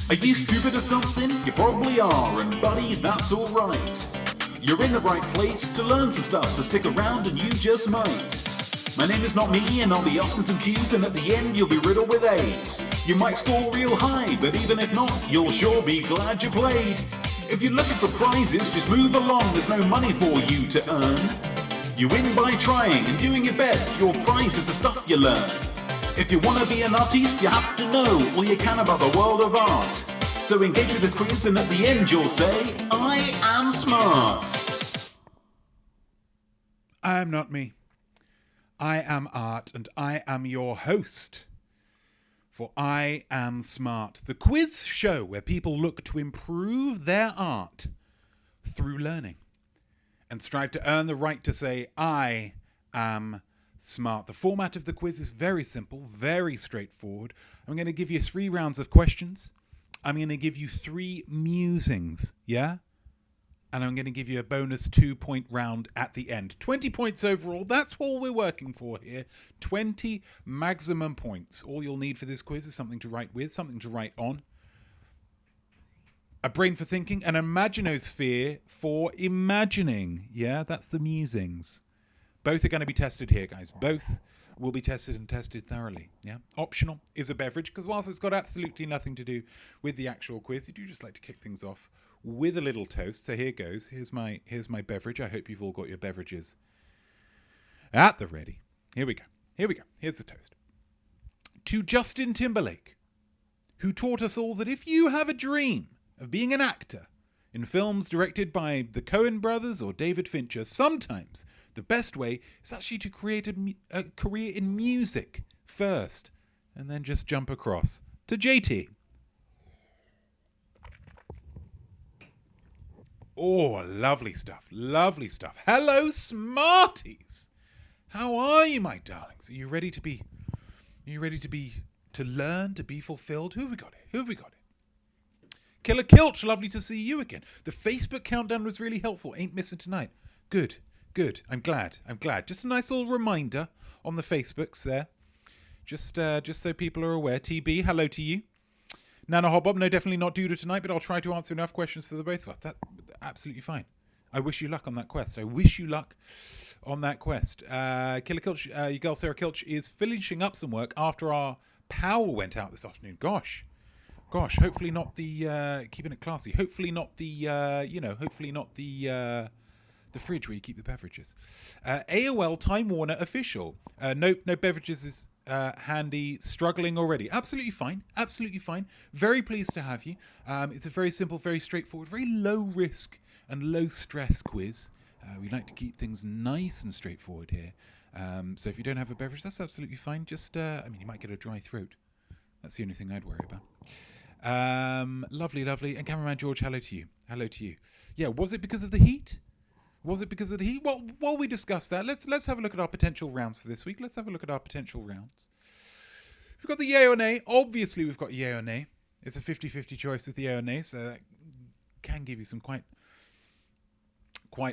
Are you stupid or something? You probably are, and buddy, that's alright. You're in the right place to learn some stuff, so stick around and you just might. My name is Notme, and I'll be asking some Q's, and at the end you'll be riddled with A's. You might score real high, but even if not, you'll sure be glad you played. If you're looking for prizes, just move along, there's no money for you to earn. You win by trying and doing your best, your prize is the stuff you learn. If you want to be an artiste, you have to know all you can about the world of art. So engage with this quiz, and at the end you'll say, I am smart. I am not me. I am art, and I am your host for I Am Smart, the quiz show where people look to improve their art through learning and strive to earn the right to say, I am smart. The format of the quiz is very simple, very straightforward. I'm going to give you 3 rounds of questions. I'm going to give you 3 musings, yeah? And I'm going to give you a bonus 2-point round at the end. 20 points overall, that's all we're working for here. 20 maximum points. All you'll need for this quiz is something to write with, something to write on. A brain for thinking, an imaginosphere for imagining. Yeah, that's the musings. Both are going to be tested here, guys. Both will be tested and tested thoroughly. Yeah. Optional is a beverage, because whilst it's got absolutely nothing to do with the actual quiz, you do just like to kick things off with a little toast. So here goes. Here's my beverage. I hope you've all got your beverages at the ready. Here we go. Here's the toast. To Justin Timberlake, who taught us all that if you have a dream of being an actor in films directed by the Coen brothers or David Fincher, sometimes the best way is actually to create a career in music first and then just jump across to JT. Oh, lovely stuff. Hello, Smarties. How are you, my darlings? Are you ready to learn, to be fulfilled? Who have we got here? Killer Kilch, lovely to see you again. The Facebook countdown was really helpful. Ain't missing tonight. Good. I'm glad. Just a nice little reminder on the Facebooks there. Just so people are aware. TB, hello to you. Nana Hobbob, no, definitely not Duda tonight, but I'll try to answer enough questions for the both of us. That's absolutely fine. I wish you luck on that quest. Killer Kilch, your girl Sarah Kilch is finishing up some work after our power went out this afternoon. Gosh, hopefully not the, keeping it classy, hopefully not the fridge where you keep the beverages. AOL Time Warner official. No beverages is handy, struggling already. Absolutely fine. Very pleased to have you. It's a very simple, very straightforward, very low risk and low stress quiz. We like to keep things nice and straightforward here. So if you don't have a beverage, that's absolutely fine. Just, you might get a dry throat. That's the only thing I'd worry about. Lovely. And cameraman George, hello to you. Yeah, was it because of the heat? Well, while we discuss that, let's have a look at our potential rounds for this week. We've got the yay or nay. Obviously, we've got yay or nay. It's a 50-50 choice with the yay or nay, so that can give you some quite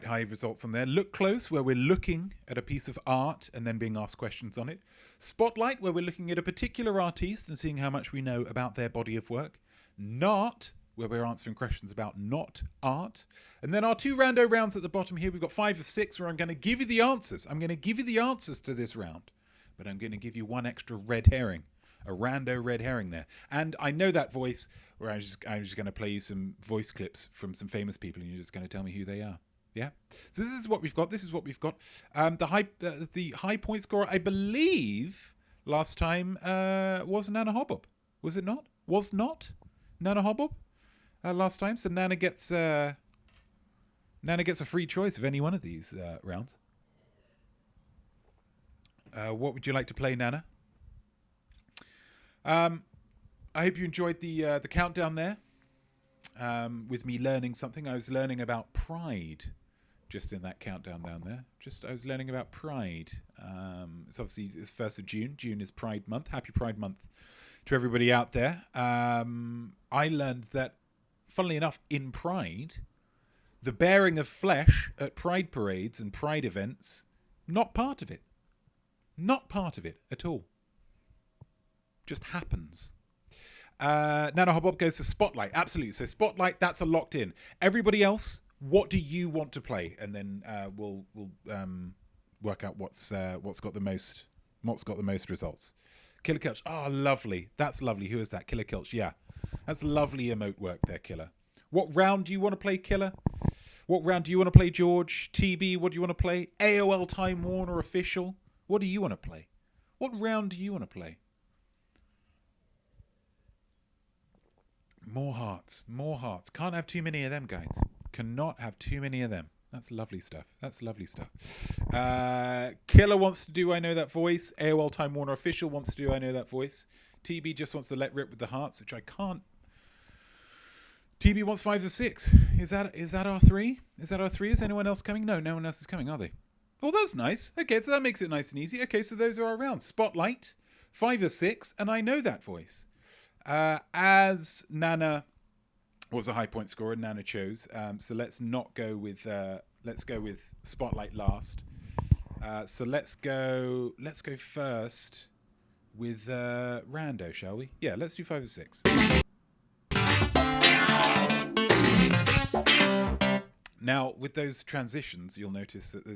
high results on there. Look close, where we're looking at a piece of art and then being asked questions on it. Spotlight, where we're looking at a particular artiste and seeing how much we know about their body of work. Not, where we're answering questions about not art. And then our 2 rando rounds at the bottom here. We've got 5 of 6 where I'm going to give you the answers. I'm going to give you the answers to this round, but I'm going to give you one extra red herring, a rando red herring there. And I know that voice where I'm just going to play you some voice clips from some famous people and you're just going to tell me who they are. Yeah. So this is what we've got. The high point scorer, I believe, last time was Nana Hobbob. Was it not? Was not Nana Hobbob last time? So Nana gets a free choice of any one of these rounds. What would you like to play, Nana? I hope you enjoyed the countdown there. With me learning something. I was learning about pride just in that countdown down there. I was learning about pride. It's 1st of June. June is Pride Month. Happy Pride Month to everybody out there. I learned that, funnily enough, in Pride, the bearing of flesh at pride parades and pride events, not part of it. Not part of it at all. Just happens. Nana Hobbob goes for Spotlight. Absolutely. So Spotlight, that's a locked in. Everybody else, what do you want to play? And then we'll work out what's got the most results. Killer Kilch. Oh, lovely. That's lovely. Who is that? Killer Kilch. Yeah, that's lovely emote work there, Killer. What round do you want to play, Killer? What round do you want to play, George? TB, what do you want to play? AOL Time Warner Official. What do you want to play? What round do you want to play? More hearts. More hearts. Can't have too many of them, guys. Cannot have too many of them. That's lovely stuff. That's lovely stuff. Killer wants to do I Know That Voice. AOL Time Warner Official wants to do I Know That Voice. TB just wants to let rip with the hearts, which I can't. TB wants 5 or 6. Is that our 3? Is that our 3? Is anyone else coming? No one else is coming, are they? Well, that's nice. Okay, so that makes it nice and easy. Okay, so those are our rounds. Spotlight, 5 or 6, and I Know That Voice. As Nana was a high point scorer, Nana chose. So let's not go with. Let's go with Spotlight last. So let's go first with Rando, shall we? Yeah, let's do 5 or 6. Now, with those transitions, you'll notice that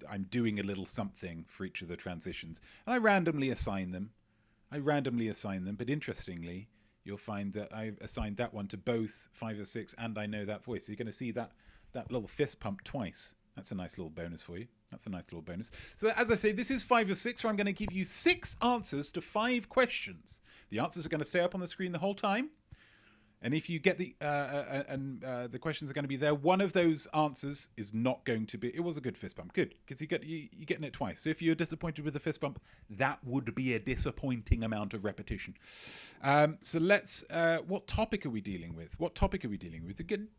I'm doing a little something for each of the transitions, and I randomly assign them. But interestingly, you'll find that I've assigned that one to both 5 or 6 and I Know That Voice. So you're going to see that little fist pump twice. That's a nice little bonus for you. So as I say, this is 5 or 6, where I'm going to give you 6 answers to 5 questions. The answers are going to stay up on the screen the whole time. And if you get the questions are going to be there, one of those answers is not going to be. It was a good fist bump, good, because you're getting it twice. So if you're disappointed with the fist bump, that would be a disappointing amount of repetition. So let's. What topic are we dealing with? We're going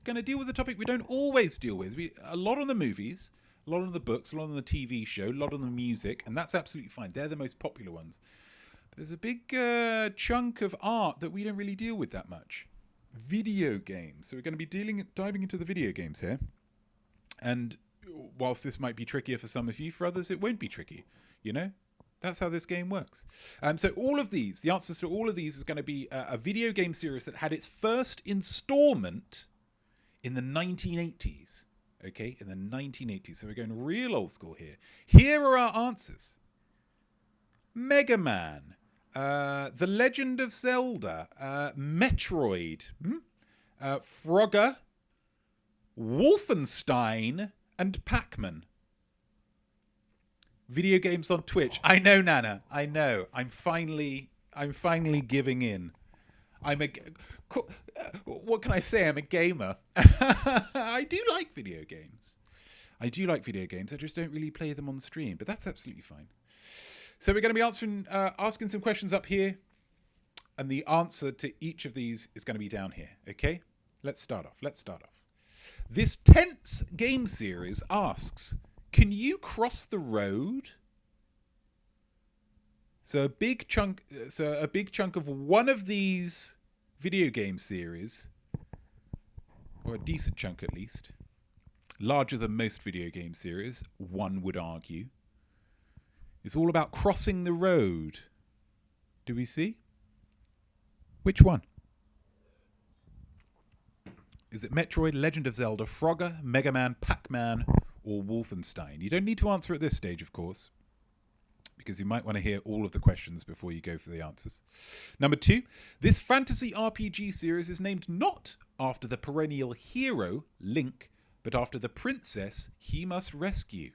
to deal with a topic we don't always deal with. A lot on the movies, a lot on the books, a lot on the TV show, a lot on the music, and that's absolutely fine. They're the most popular ones. But there's a big chunk of art that we don't really deal with that much. Video games. So we're going to be diving into the video games here. And whilst this might be trickier for some of you, for others it won't be tricky. You know, that's how this game works. So all of these, the answers to all of these is going to be a video game series that had its first installment in the 1980s. Okay, in the 1980s. So we're going real old school here. Here are our answers. Mega Man. The Legend of Zelda, Metroid, Frogger, Wolfenstein, and Pac-Man. Video games on Twitch. I know, Nana. I know. I'm finally giving in. What can I say? I'm a gamer. I do like video games. I just don't really play them on stream, but that's absolutely fine. So we're going to be asking some questions up here, and the answer to each of these is going to be down here. Okay, let's start off. This tense game series asks, can you cross the road? So a big chunk of one of these video game series, or a decent chunk at least, larger than most video game series, one would argue. It's all about crossing the road. Do we see? Which one? Is it Metroid, Legend of Zelda, Frogger, Mega Man, Pac-Man, or Wolfenstein? You don't need to answer at this stage, of course, because you might want to hear all of the questions before you go for the answers. Number 2, this fantasy RPG series is named not after the perennial hero, Link, but after the princess he must rescue.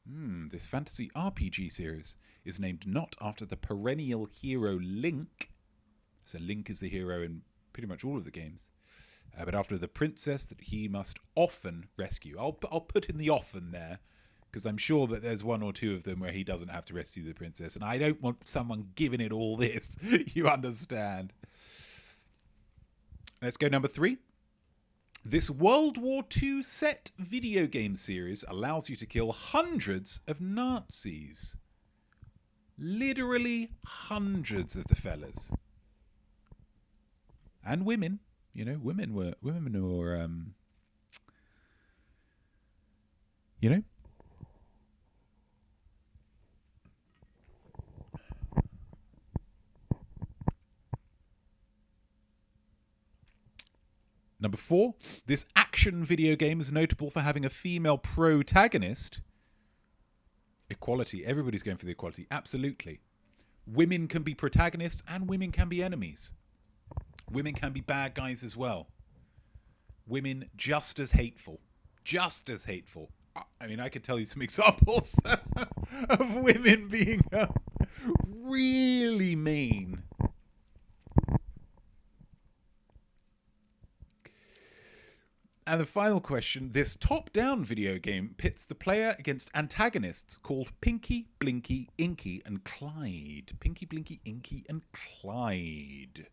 This fantasy RPG series is named not after the perennial hero Link. So Link is the hero in pretty much all of the games. But after the princess that he must often rescue. I'll put in the often there, because I'm sure that there's one or two of them where he doesn't have to rescue the princess. And I don't want someone giving it all this. You understand. Let's go number 3. This World War II set video game series allows you to kill hundreds of Nazis. Literally hundreds of the fellas. And women. You know, women were you know. Number 4, this action video game is notable for having a female protagonist. Equality. Everybody's going for the equality. Absolutely. Women can be protagonists and women can be enemies. Women can be bad guys as well. Women just as hateful. Just as hateful. I mean, I could tell you some examples of women being really mean. And the final question, this top-down video game pits the player against antagonists called Pinky, Blinky, Inky, and Clyde. Pinky, Blinky, Inky, and Clyde.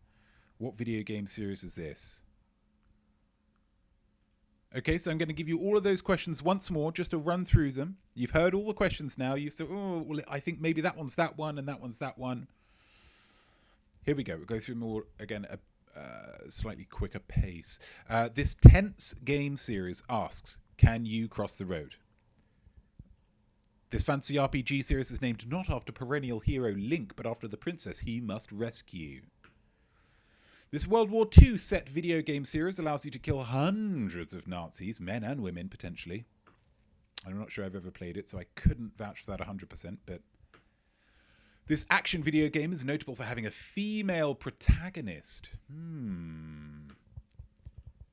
What video game series is this? Okay, so I'm going to give you all of those questions once more, just to run through them. You've heard all the questions now. You've said, oh, well, I think maybe that one's that one, and that one's that one. Here we go. We'll go through them all again at a slightly quicker pace. This tense game series asks, can you cross the road? This fantasy RPG series is named not after perennial hero Link, but after the princess he must rescue. This World War II set video game series allows you to kill hundreds of Nazis, men and women, potentially. I'm not sure I've ever played it, so I couldn't vouch for that 100%, but this action video game is notable for having a female protagonist. And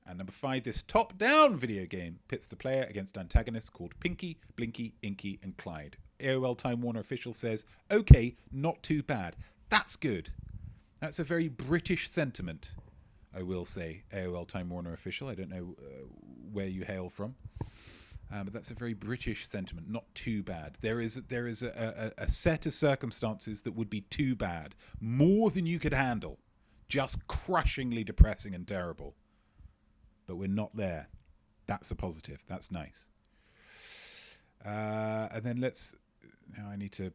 number 5, this top-down video game pits the player against antagonists called Pinky, Blinky, Inky, and Clyde. AOL Time Warner official says, okay, not too bad. That's good. That's a very British sentiment, I will say. AOL Time Warner official. I don't know where you hail from. But that's a very British sentiment. Not too bad. There is a set of circumstances that would be too bad. More than you could handle. Just crushingly depressing and terrible. But we're not there. That's a positive. That's nice. And then now I need to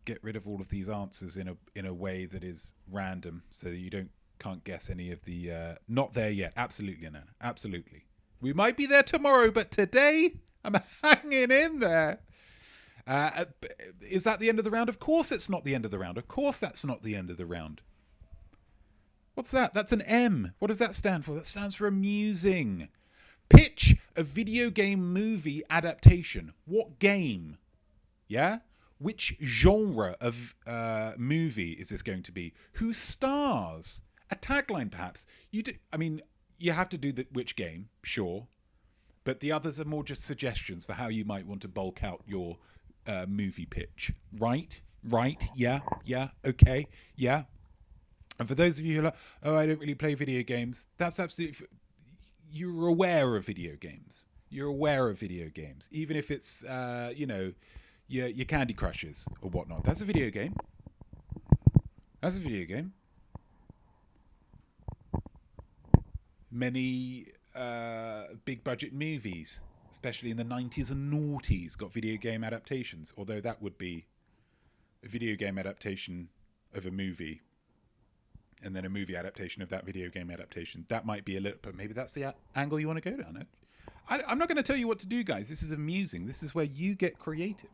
get rid of all of these answers in a way that is random, so you can't guess any of the not there yet. Absolutely, Nana. Absolutely. We might be there tomorrow, but today I'm hanging in there. Is that the end of the round? Of course it's not the end of the round. Of course that's not the end of the round. What's that? That's an M. What does that stand for? That stands for amusing. Pitch a video game movie adaptation. What game? Yeah? Which genre of movie is this going to be? Who stars? A tagline, perhaps. You have to do which game, sure. But the others are more just suggestions for how you might want to bulk out your movie pitch. Right? Yeah, okay, yeah. And for those of you who are like, oh, I don't really play video games, that's absolutely... You're aware of video games. You're aware of video games. Even if it's, your Candy Crushes or whatnot. That's a video game. That's a video game. Many big budget movies, especially in the 90s and noughties, got video game adaptations, although that would be a video game adaptation of a movie and then a movie adaptation of that video game adaptation. That might be a little, but maybe that's the angle you want to go down it. I'm not going to tell you what to do, guys. This is amusing. This is where you get creative.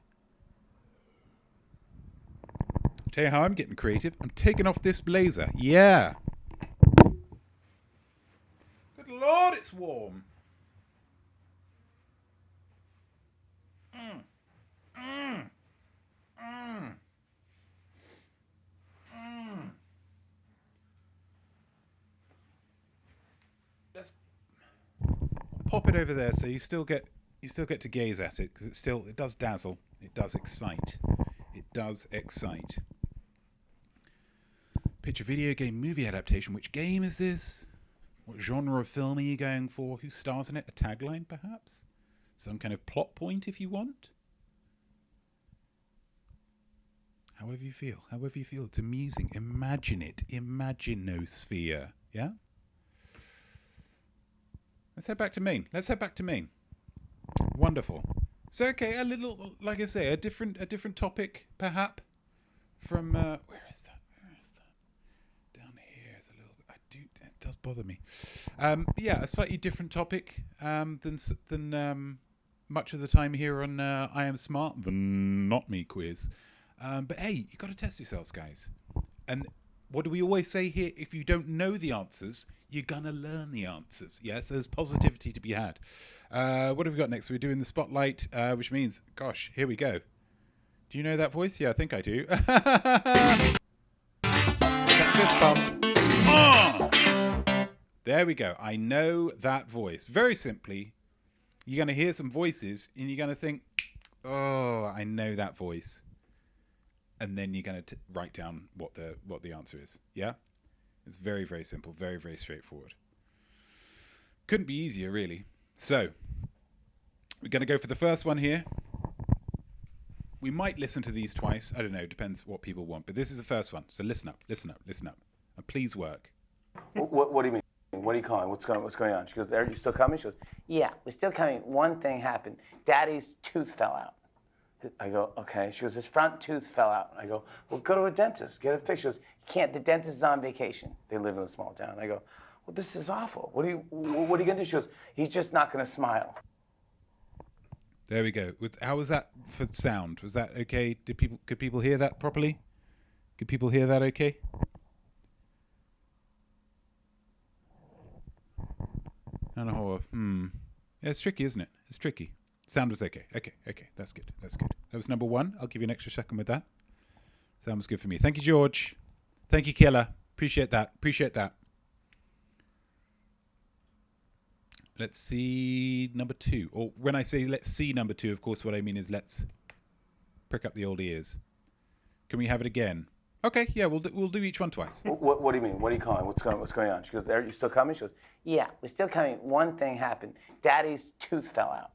Tell you how I'm getting creative. I'm taking off this blazer. Yeah. Good Lord, it's warm. Let's pop it over there so you still get to gaze at it, because it does dazzle. It does excite. It does excite. Pitch a video game movie adaptation. Which game is this? What genre of film are you going for? Who stars in it? A tagline, perhaps? Some kind of plot point, if you want? However you feel. It's amusing. Imagine it. Imaginosphere. Yeah? Let's head back to main. Wonderful. So, okay, a little, like I say, a different topic, perhaps, from, where is that? Down here is a little bit, it does bother me. A slightly different topic than much of the time here on I Am SmART, the Notme Quiz. But hey, you got to test yourselves, guys. And what do we always say here? If you don't know the answers, you're going to learn the answers. Yes, there's positivity to be had. What have we got next? We're doing the spotlight, which means, gosh, here we go. Do you know that voice? Yeah, I think I do. That fist bump. There we go. I know that voice. Very simply, you're going to hear some voices and you're going to think, oh, I know that voice. And then you're going to write down what the answer is. Yeah? It's very, very simple. Very, very straightforward. Couldn't be easier, really. So, we're going to go for the first one here. We might listen to these twice. I don't know. Depends what people want. But this is the first one. So listen up, listen up, listen up. And please work. What do you mean? What are you calling? What's going on? She goes, are you still coming? She goes, yeah, we're still coming. One thing happened. Daddy's tooth fell out. I go, okay. She goes, his front tooth fell out. I go, well, go to a dentist. Get it fixed. She goes, you can't. The dentist is on vacation. They live in a small town. I go, well, this is awful. What are you going to do? She goes, he's just not going to smile. There we go. How was that for sound? Was that okay? Could people hear that properly? Could people hear that okay? No. Yeah, it's tricky, isn't it? It's tricky. Sound was okay. Okay. That's good. That was number one. I'll give you an extra second with that. Sound was good for me. Thank you, George. Thank you, Killer. Appreciate that. Let's see number two. Or when I say let's see number two, of course, what I mean is let's prick up the old ears. Can we have it again? Okay, yeah, we'll do each one twice. What do you mean? What are you calling? What's going on? She goes, are you still coming? She goes, yeah, we're still coming. One thing happened. Daddy's tooth fell out.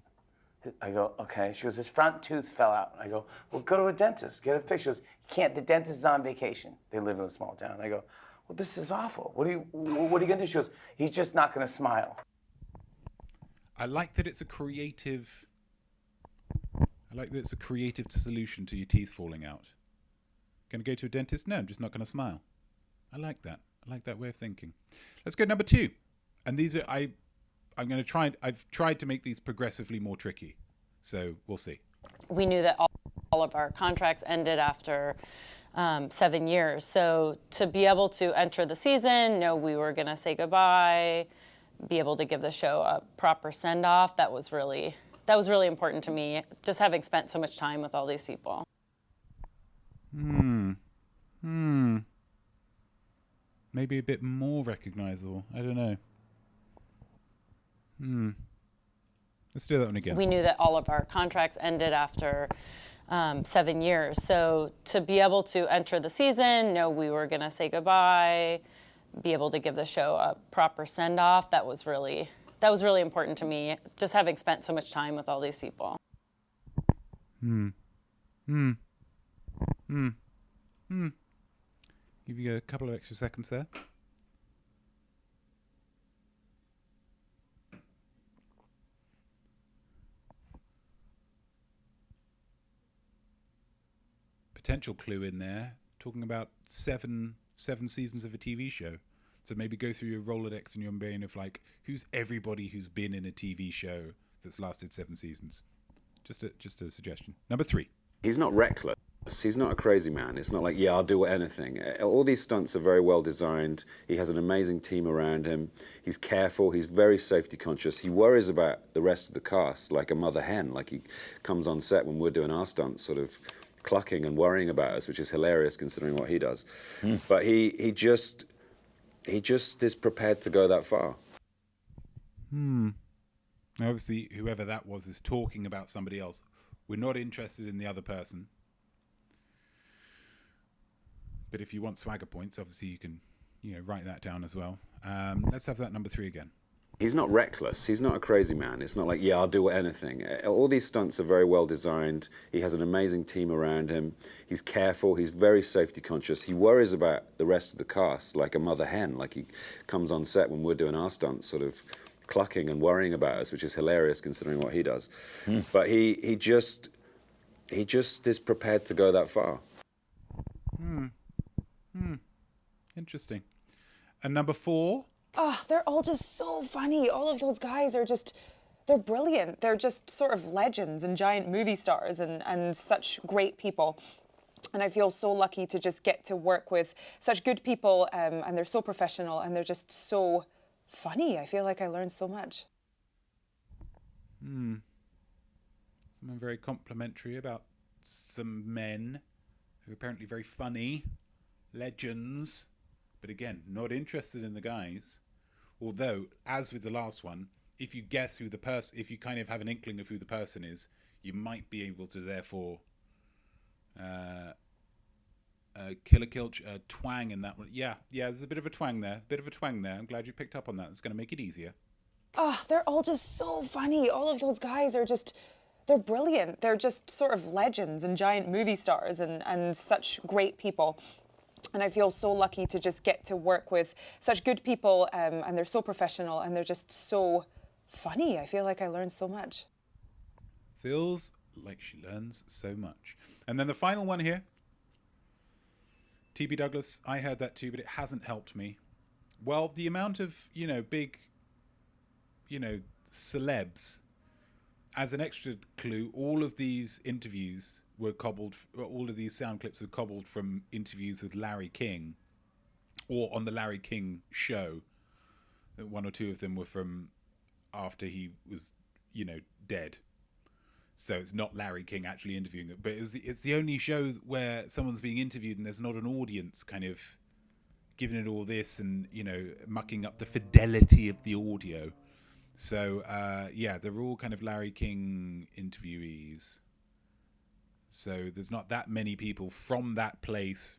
I go, okay. She goes, his front tooth fell out. I go, well, go to a dentist. Get it fixed. She goes, you can't. The dentist is on vacation. They live in a small town. I go, well, this is awful. What are you going to do? She goes, he's just not going to smile. I like that it's a creative solution to your teeth falling out. Going to go to a dentist? No, I'm just not going to smile. I like that. I like that way of thinking. Let's go number two. And these are I've tried to make these progressively more tricky. So we'll see. We knew that all of our contracts ended after 7 years. So to be able to enter the season, know we were going to say goodbye, be able to give the show a proper send-off, that was really important to me, just having spent so much time with all these people. Maybe a bit more recognizable. I don't know. Let's do that one again. We knew that all of our contracts ended after 7 years. So to be able to enter the season, know we were going to say goodbye, be able to give the show a proper send-off, that was really important to me, just having spent so much time with all these people. Give you a couple of extra seconds there. Potential clue in there, talking about seven seasons of a TV show. So maybe go through your Rolodex and your brain of like, who's everybody who's been in a TV show that's lasted 7 seasons? Just a suggestion. Number 3. He's not reckless. He's not a crazy man. It's not like, yeah, I'll do anything. All these stunts are very well designed. He has an amazing team around him. He's careful. He's very safety conscious. He worries about the rest of the cast like a mother hen. Like he comes on set when we're doing our stunts, sort of clucking and worrying about us, which is hilarious considering what he does. But he just is prepared to go that far. Obviously, whoever that was is talking about somebody else. We're not interested in the other person. But if you want swagger points, obviously you can, write that down as well. Let's have that number 3 again. He's not reckless. He's not a crazy man. It's not like, yeah, I'll do anything. All these stunts are very well designed. He has an amazing team around him. He's careful. He's very safety conscious. He worries about the rest of the cast like a mother hen. Like he comes on set when we're doing our stunts, sort of clucking and worrying about us, which is hilarious considering what he does. But he just is prepared to go that far. Interesting. And number 4? Oh, they're all just so funny. All of those guys are they're brilliant. They're just sort of legends and giant movie stars and such great people. And I feel so lucky to just get to work with such good people, and they're so professional and they're just so funny. I feel like I learned so much. Someone very complimentary about some men who are apparently very funny, legends, but again, not interested in the guys. Although, as with the last one, if you guess who the person, if you kind of have an inkling of who the person is, you might be able to therefore twang in that one. Yeah, there's a bit of a twang there. I'm glad you picked up on that. It's going to make it easier. Oh, they're all just so funny. All of those guys are just, they're brilliant. They're just sort of legends and giant movie stars and such great people. And I feel so lucky to just get to work with such good people, and they're so professional and they're just so funny. I feel like I learned so much. Feels like she learns so much. And then the final one here. TB Douglas, I heard that too, but it hasn't helped me. Well, the amount of, big, celebs, as an extra clue, all of these interviews were cobbled, all of these sound clips were cobbled from interviews with Larry King, or on the Larry King show. One or two of them were from after he was, dead. So it's not Larry King actually interviewing it, but it's the only show where someone's being interviewed and there's not an audience kind of giving it all this and, mucking up the fidelity of the audio. So, they're all kind of Larry King interviewees. So there's not that many people from that place.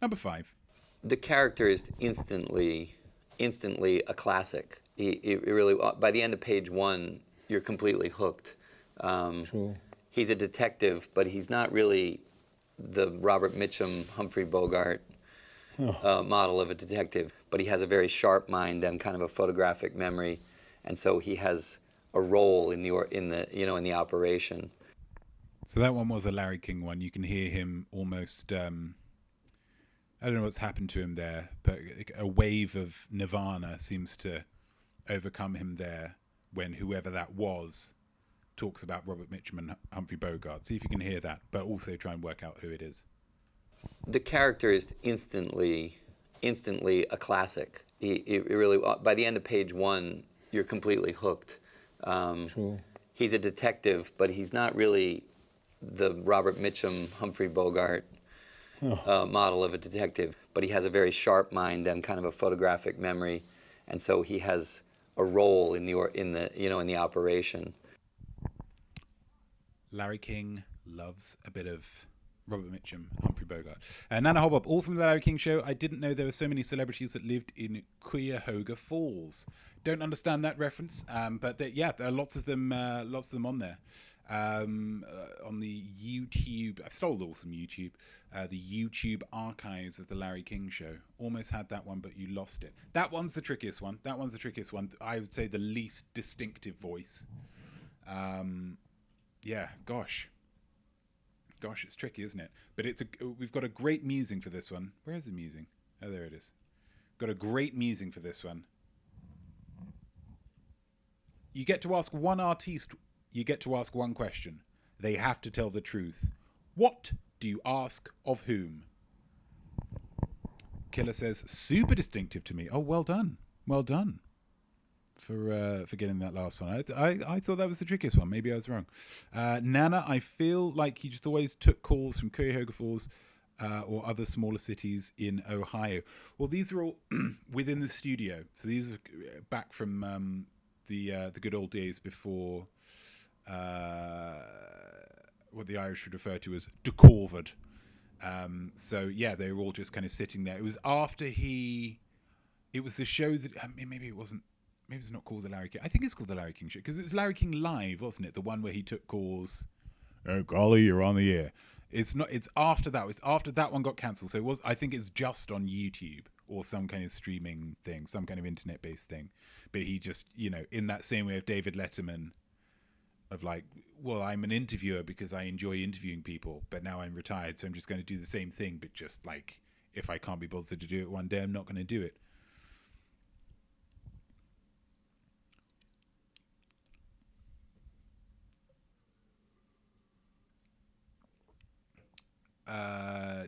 Number 5. The character is instantly a classic. He really, by the end of page 1, you're completely hooked. True. He's a detective, but he's not really the Robert Mitchum, Humphrey Bogart model of a detective. But he has a very sharp mind and kind of a photographic memory, and so he has a role in the operation. So that one was a Larry King one. You can hear him almost. I don't know what's happened to him there, but a wave of nirvana seems to overcome him there when whoever that was talks about Robert Mitchum and Humphrey Bogart. See if you can hear that, but also try and work out who it is. The character is instantly a classic. He really, by the end of page 1, you're completely hooked. True. He's a detective, but he's not really the Robert Mitchum, Humphrey Bogart model of a detective. But he has a very sharp mind and kind of a photographic memory, and so he has a role in the operation. Larry King loves a bit of Robert Mitchum, Humphrey Bogart. Nana Hobop, all from the Larry King show. I didn't know there were so many celebrities that lived in Cuyahoga Falls. Don't understand that reference, but there are lots of them on there. On the YouTube, I stole it all from YouTube. The YouTube archives of the Larry King show. Almost had that one, but you lost it. That one's the trickiest one. I would say the least distinctive voice. Gosh, it's tricky, isn't it? But we've got a great musing for this one. Where's the musing? Oh, there it is. Got a great musing for this one. You get to ask one artiste. You get to ask one question. They have to tell the truth. What do you ask of whom? Killer says, super distinctive to me. Oh, well done. Well done. For getting that last one. I thought that was the trickiest one. Maybe I was wrong. Nana, I feel like he just always took calls from Cuyahoga Falls or other smaller cities in Ohio. Well, these are all within the studio. So these are back from the good old days before what the Irish would refer to as de Corvid. They were all just kind of sitting there. It was after it was the show that, maybe it's not called the Larry King. I think it's called the Larry King show because it was Larry King Live, wasn't it? The one where he took calls. Oh golly, you're on the air. It's not. It's after that. It's after that one got cancelled. So it was. I think it's just on YouTube or some kind of streaming thing, some kind of internet-based thing. But he just, in that same way of David Letterman, of like, well, I'm an interviewer because I enjoy interviewing people, but now I'm retired, so I'm just going to do the same thing. But just like, if I can't be bothered to do it one day, I'm not going to do it.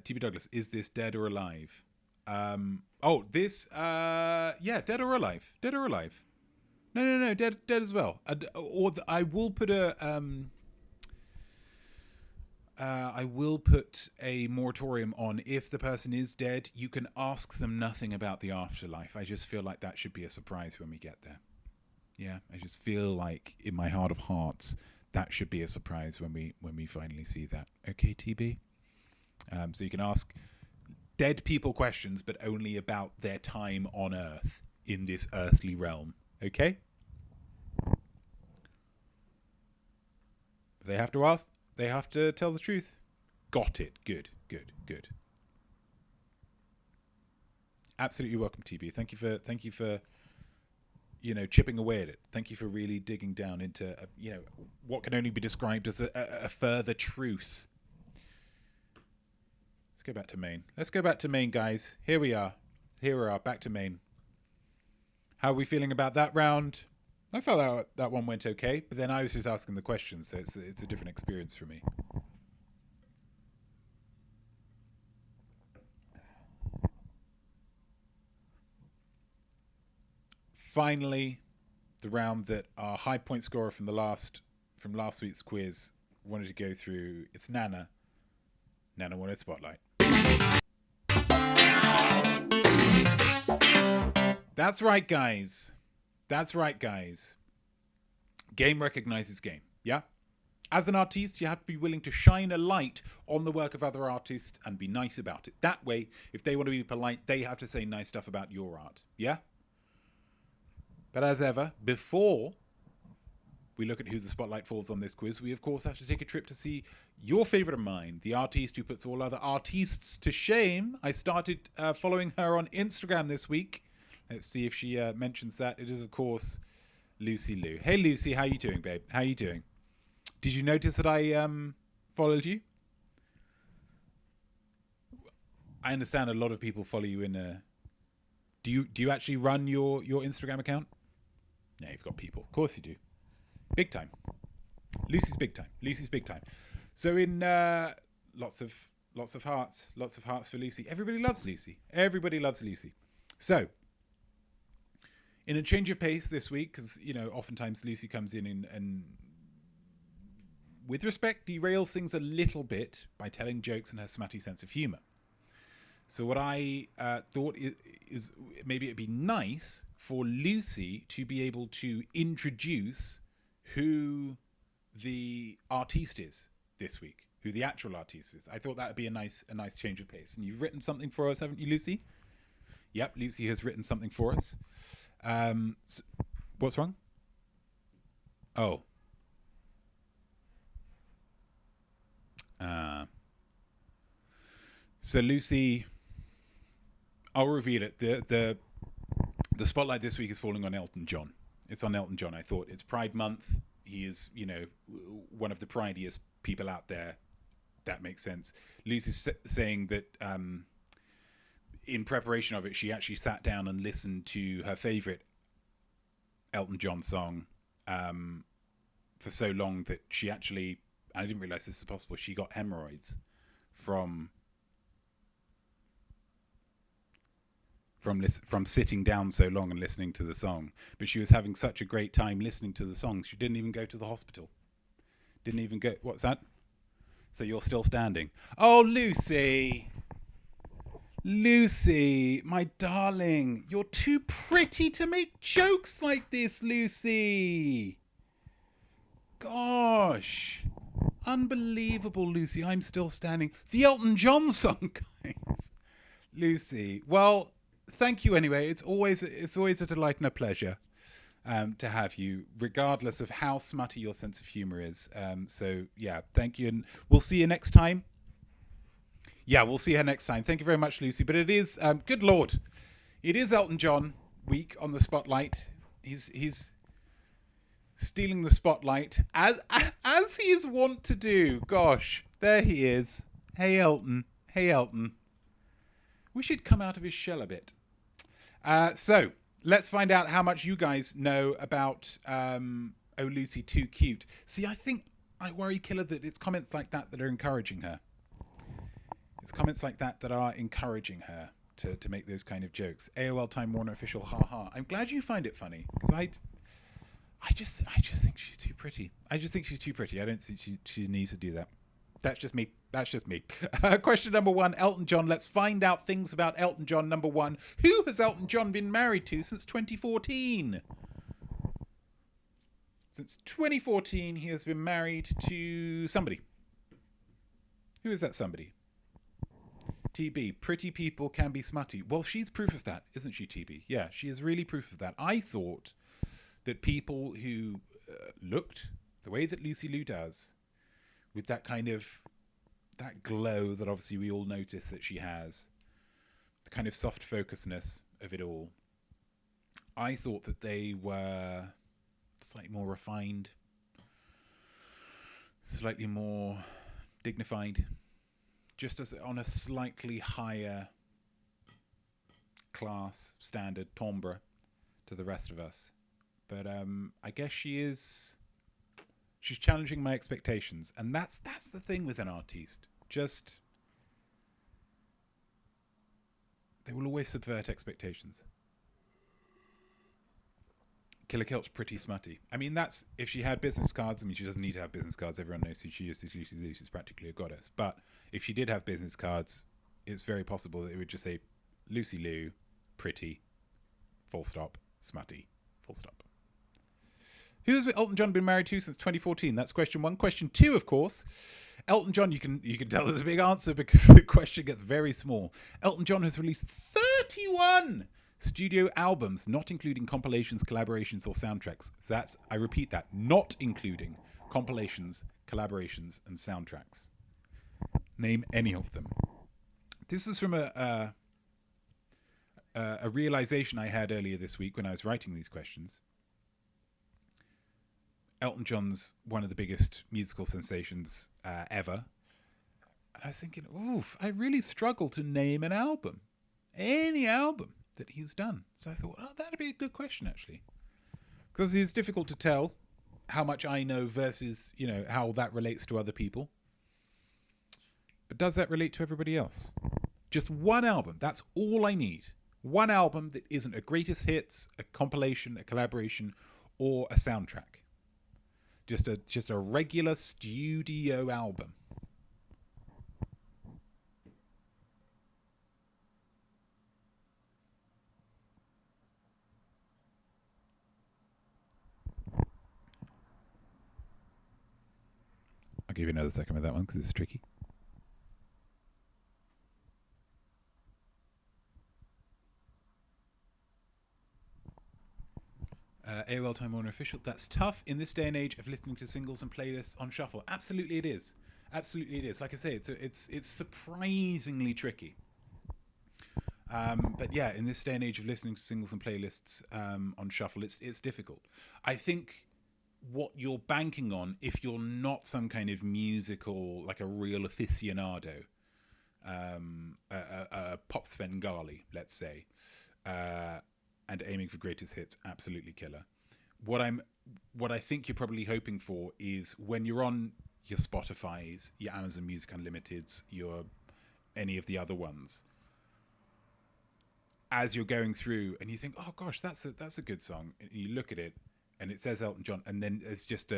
TB Douglas, is this dead or alive? This, Dead or Alive. Dead or Alive. No, dead as well. I will put I will put a moratorium on if the person is dead, you can ask them nothing about the afterlife. I just feel like that should be a surprise when we get there. Yeah, I just feel like in my heart of hearts, that should be a surprise when we finally see that. Okay, TB? So you can ask dead people questions, but only about their time on Earth in this earthly realm. Okay? If they have to ask, they have to tell the truth. Got it. Good. Absolutely welcome, TB. Thank you for chipping away at it. Thank you for really digging down into what can only be described as a further truth. Let's go back to Maine. Guys. Here we are. Back to Maine. How are we feeling about that round? I felt that one went okay, but then I was just asking the questions, so it's a different experience for me. Finally, the round that our high point scorer from last week's quiz wanted to go through. It's Nana. Nana wanted spotlight. That's right, guys. Game recognizes game, yeah? As an artiste, you have to be willing to shine a light on the work of other artists and be nice about it. That way, if they want to be polite, they have to say nice stuff about your art, yeah? But as ever, before we look at who the spotlight falls on this quiz, we of course have to take a trip to see your favorite of mine, the artiste who puts all other artists to shame. I started following her on Instagram this week. Let's see if she mentions that. It is, of course, Lucy Liu. Hey, Lucy, how you doing, babe? How you doing? Did you notice that I followed you? I understand a lot of people follow you in. Do you actually run your Instagram account? Yeah, you've got people. Of course you do. Big time. Lucy's big time. So in lots of hearts for Lucy. Everybody loves Lucy. So, in a change of pace this week, because oftentimes Lucy comes in and with respect derails things a little bit by telling jokes and her smutty sense of humor. So what I thought is maybe it'd be nice for Lucy to be able to introduce who the artiste is this week, who the actual artiste is. I thought that would be a nice change of pace. And you've written something for us, haven't you, Lucy? Yep, Lucy has written something for us. So, what's wrong? Oh. So Lucy, I'll reveal it. The spotlight this week is falling on Elton John. It's on Elton John. I thought it's Pride Month. He is, one of the prideiest people out there. That makes sense. Lucy's saying that in preparation of it, she actually sat down and listened to her favorite Elton John song for so long that she actually, I didn't realize this was possible, she got hemorrhoids from sitting down so long and listening to the song. But she was having such a great time listening to the song, she didn't even go to the hospital. Didn't even go. What's that? So you're still standing. Oh, Lucy, my darling, you're too pretty to make jokes like this, Lucy. Gosh, unbelievable, Lucy. I'm still standing. The Elton John song, guys. Lucy, well, thank you anyway. It's always a delight and a pleasure to have you, regardless of how smutty your sense of humor is. So yeah, thank you, and we'll see you next time. Yeah, we'll see her next time. Thank you very much, Lucy. But it is, good Lord, it is Elton John week on the spotlight. He's stealing the spotlight as he is wont to do. Gosh, there he is. Hey Elton. Wish he'd come out of his shell a bit. So let's find out how much you guys know about Oh Lucy Too Cute. See, I worry, Killer, that it's comments like that are encouraging her. It's comments like that are encouraging her to make those kind of jokes. AOL Time Warner official, haha. I'm glad you find it funny, because I just think she's too pretty. I just think she's too pretty. I don't think she needs to do that. That's just me. Question number 1, Elton John. Let's find out things about Elton John. Number 1, who has Elton John been married to since 2014? Since 2014, he has been married to somebody. Who is that somebody? TB, pretty people can be smutty. Well, she's proof of that, isn't she, TB? Yeah, she is really proof of that. I thought that people who looked the way that Lucy Liu does, with that kind of, that glow that obviously we all notice that she has, the kind of soft focusedness of it all, I thought that they were slightly more refined, slightly more dignified, just as on a slightly higher class standard timbre to the rest of us. But I guess she's challenging my expectations, and that's the thing with an artiste. Just, they will always subvert expectations. Killer Kelp's pretty smutty. I mean, that's, if she had business cards, I mean, she doesn't need to have business cards. Everyone knows who she is. She's practically a goddess. But if she did have business cards, it's very possible that it would just say Lucy Liu, pretty, full stop, smutty, full stop. Who has Elton John been married to since 2014? That's question 1. Question 2, of course. Elton John, you can tell there's a big answer because the question gets very small. Elton John has released 31 studio albums, not including compilations, collaborations, or soundtracks. So that's, I repeat that, not including compilations, collaborations, and soundtracks. Name any of them. This is from a realization I had earlier this week when I was writing these questions. Elton John's one of the biggest musical sensations ever. And I was thinking, oof, I really struggle to name an album. Any album that he's done. So I thought, oh, that'd be a good question, actually. Because it's difficult to tell how much I know versus, how that relates to other people. But does that relate to everybody else? Just one album. That's all I need. One album that isn't a greatest hits, a compilation, a collaboration, or a soundtrack. Just a regular studio album. I'll give you another second with that one because it's tricky. AOL Time Warner official. That's tough in this day and age of listening to singles and playlists on shuffle. Absolutely, it is. Absolutely, it is. Like I say, it's surprisingly tricky. But yeah, in this day and age of listening to singles and playlists on shuffle, it's difficult. I think what you're banking on, if you're not some kind of musical, like a real aficionado, a pop Svengali, let's say, and aiming for greatest hits, absolutely killer. What I think you're probably hoping for is when you're on your Spotify's, your Amazon Music Unlimited's, your any of the other ones, as you're going through and you think, oh gosh, that's a good song, and you look at it and it says Elton John, and then it's just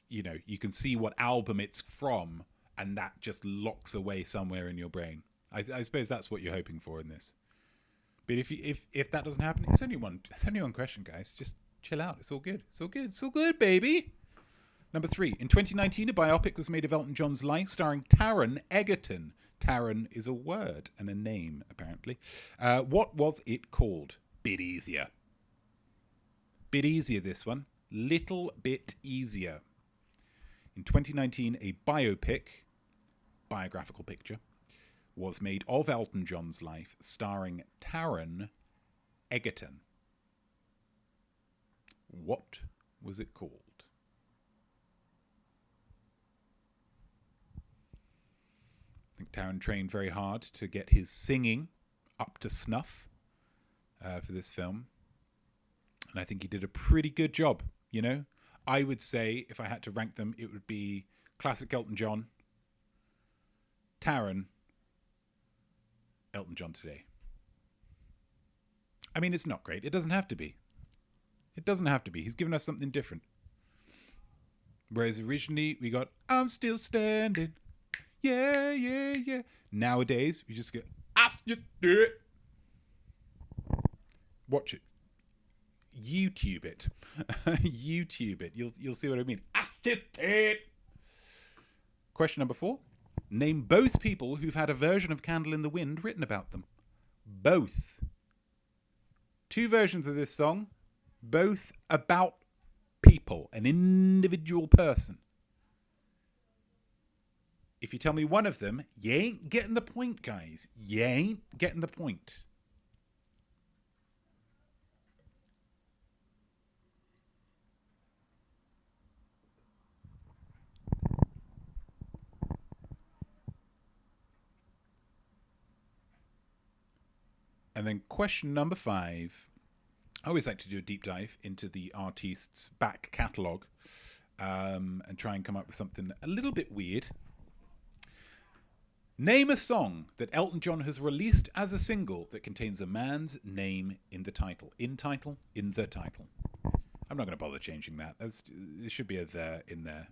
you can see what album it's from, and that just locks away somewhere in your brain. I suppose that's what you're hoping for in this. But if that doesn't happen, it's only one question, guys. Just chill out. It's all good. It's all good. It's all good, baby. Number 3. In 2019, a biopic was made of Elton John's life starring Taron Egerton. Taron is a word and a name, apparently. What was it called? Bit easier. Bit easier, this one. Little bit easier. In 2019, a biographical picture, was made of Elton John's life, starring Taron Egerton. What was it called? I think Taron trained very hard to get his singing up to snuff for this film. And I think he did a pretty good job, I would say, if I had to rank them, it would be classic Elton John, Taron, Elton John today. I mean, it's not great. It doesn't have to be. It doesn't have to be. He's given us something different. Whereas originally we got, I'm still standing. Yeah, yeah, yeah. Nowadays, we just get, I still do it. Watch it. YouTube it. YouTube it. You'll see what I mean. I still do it. Question number 4. Name both people who've had a version of Candle in the Wind written about them. Both. 2 versions of this song, both about people, an individual person. If you tell me one of them, you ain't getting the point, guys. You ain't getting the point. And then question number 5. I always like to do a deep dive into the artist's back catalogue and try and come up with something a little bit weird. Name a song that Elton John has released as a single that contains a man's name in the title. In title, in the title. I'm not going to bother changing that. There should be a there in there.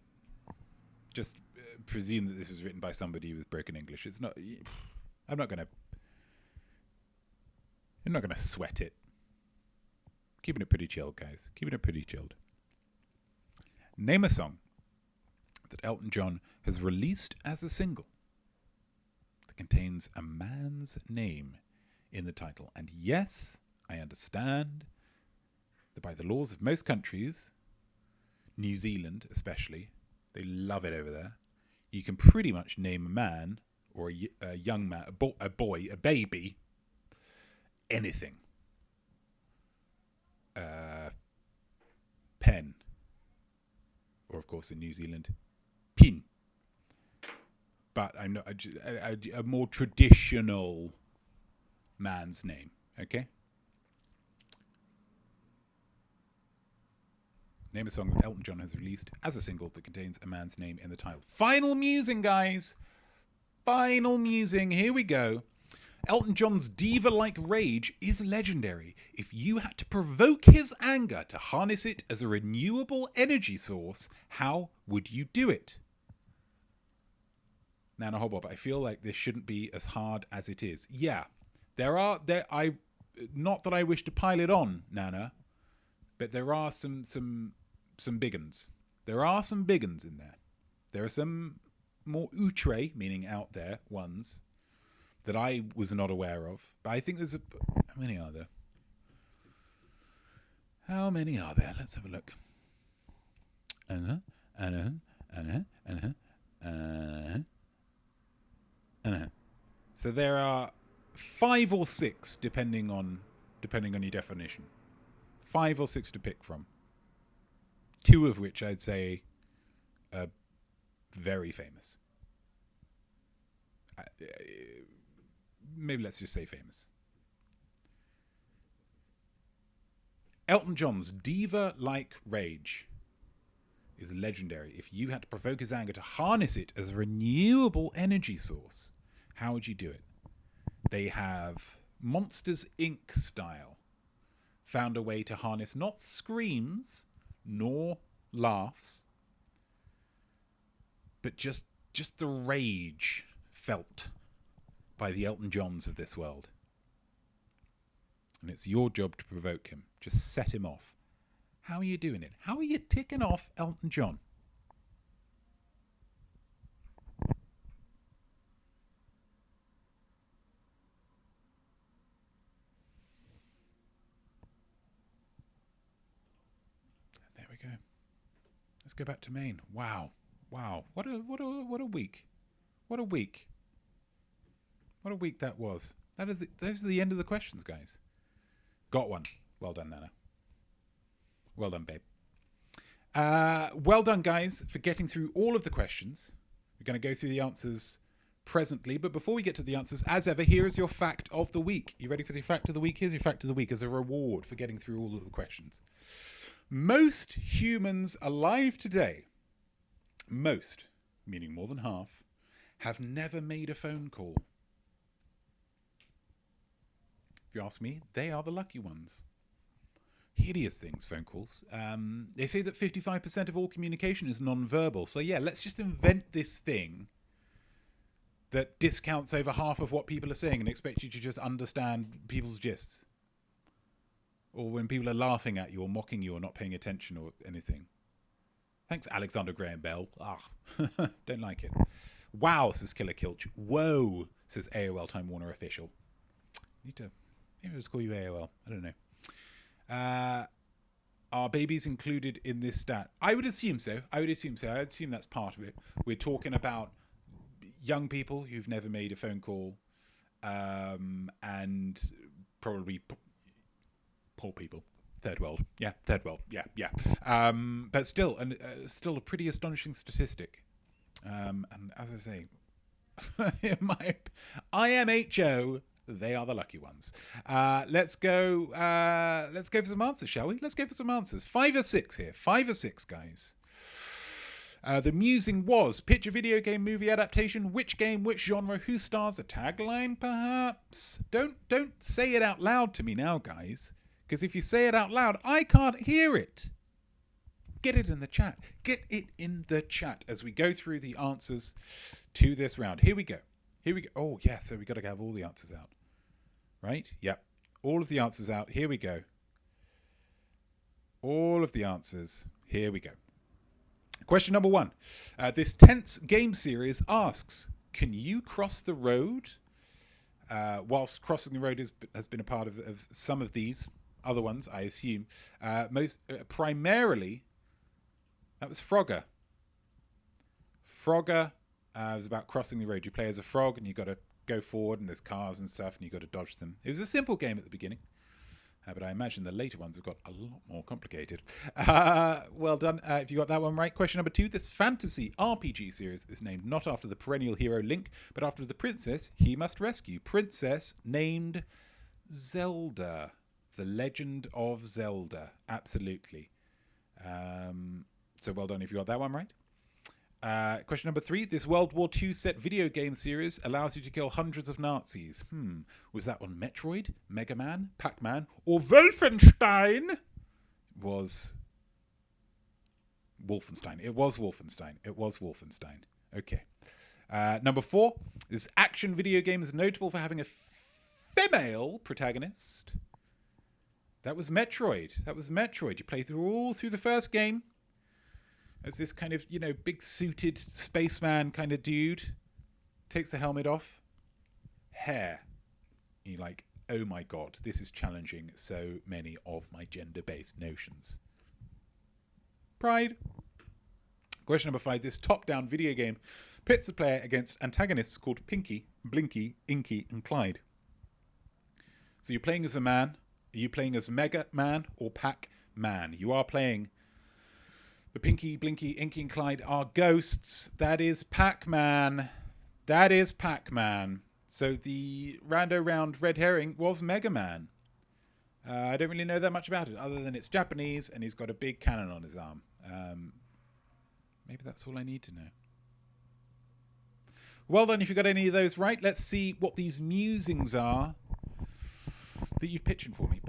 Just presume that this was written by somebody with broken English. It's not. I'm not going to sweat it. Keeping it pretty chilled, guys. Keeping it pretty chilled. Name a song that Elton John has released as a single that contains a man's name in the title. And yes, I understand that by the laws of most countries, New Zealand especially, they love it over there. You can pretty much name a man or a young man, a boy, a baby, anything. Pen. Or, of course, in New Zealand, pin. But I'm not a more traditional man's name, okay? Name a song that Elton John has released as a single that contains a man's name in the title. Final musing, guys. Final musing. Here we go. Elton John's diva-like rage is legendary. If you had to provoke his anger to harness it as a renewable energy source, how would you do it? Nana Hobbob, I feel like this shouldn't be as hard as it is. Yeah, not that I wish to pile it on, Nana, but there are some big uns. There are some big uns in there. There are some more outre, meaning out there, ones that I was not aware of. But I think there's how many are there? How many are there? Let's have a look. So there are 5 or 6, depending on your definition. 5 or 6 to pick from. 2 of which I'd say are very famous. Maybe let's just say famous. Elton John's diva-like rage is legendary. If you had to provoke his anger to harness it as a renewable energy source, how would you do it? They have Monsters, Inc. style found a way to harness not screams nor laughs, but just the rage felt by the Elton Johns of this world. And it's your job to provoke him. Just set him off. How are you doing it? How are you ticking off Elton John? There we go. Let's go back to Maine. Wow. What a week. What a week. What a week that was. Those are the end of the questions, guys. Got one. Well done, Nana. Well done, babe. Well done, guys, for getting through all of the questions. We're going to go through the answers presently, but before we get to the answers, as ever, here is your fact of the week. You ready for the fact of the week? Here's your fact of the week as a reward for getting through all of the questions. Most humans alive today, most, meaning more than half, have never made a phone call. If you ask me, they are the lucky ones. Hideous things, phone calls. They say that 55% of all communication is non-verbal. So yeah, let's just invent this thing that discounts over half of what people are saying and expect you to just understand people's gists. Or when people are laughing at you or mocking you or not paying attention or anything. Thanks, Alexander Graham Bell. Don't like it. Wow, says Killer Kilch. Whoa, says AOL Time Warner official. Maybe I'll just call you AOL. I don't know. Are babies included in this stat? I would assume so. I would assume that's part of it. We're talking about young people who've never made a phone call, and probably poor people. Third world. Yeah. But still, still a pretty astonishing statistic. And as I say, IMHO, they are the lucky ones. Let's go for some answers, shall we? Let's go for some answers. 5 or 6 here. 5 or 6, guys. The musing was picture video game movie adaptation. Which game, which genre, who stars, a tagline, perhaps? Don't say it out loud to me now, guys. Because if you say it out loud, I can't hear it. Get it in the chat. Get it in the chat as we go through the answers to this round. Here we go. Oh, yeah, so we got to have all the answers out. Right? Yep. All of the answers out. Here we go. All of the answers. Here we go. Question number 1. This tense game series asks, can you cross the road? Whilst crossing the road has been a part of some of these other ones, I assume. Primarily, that was Frogger. Frogger was about crossing the road. You play as a frog and you got to go forward and there's cars and stuff and you got to dodge them. It was a simple game at the beginning. But I imagine the later ones have got a lot more complicated. Well done if you got that one right. Question number 2. This fantasy RPG series is named not after the perennial hero Link, but after the princess he must rescue. Princess named Zelda. The Legend of Zelda. Absolutely. So well done if you got that one right. Question number 3. This World War II set video game series allows you to kill hundreds of Nazis. Was that on Metroid, Mega Man, Pac-Man, or Wolfenstein? It was Wolfenstein. It was Wolfenstein. Okay. Number 4. This action video game is notable for having a female protagonist. That was Metroid. You play all through the first game as this kind of, big suited spaceman kind of dude. Takes the helmet off. Hair. And you're like, oh my god, this is challenging so many of my gender-based notions. Pride. Question number 5. This top-down video game pits the player against antagonists called Pinky, Blinky, Inky, and Clyde. So you're playing as a man. Are you playing as Mega Man or Pac-Man? You are playing... The Pinky, Blinky, Inky, and Clyde are ghosts. That is Pac-Man. So the rando round red herring was Mega Man. I don't really know that much about it, other than it's Japanese and he's got a big cannon on his arm. Maybe that's all I need to know. Well done if you got any of those right. Let's see what these musings are that you've pitching for me.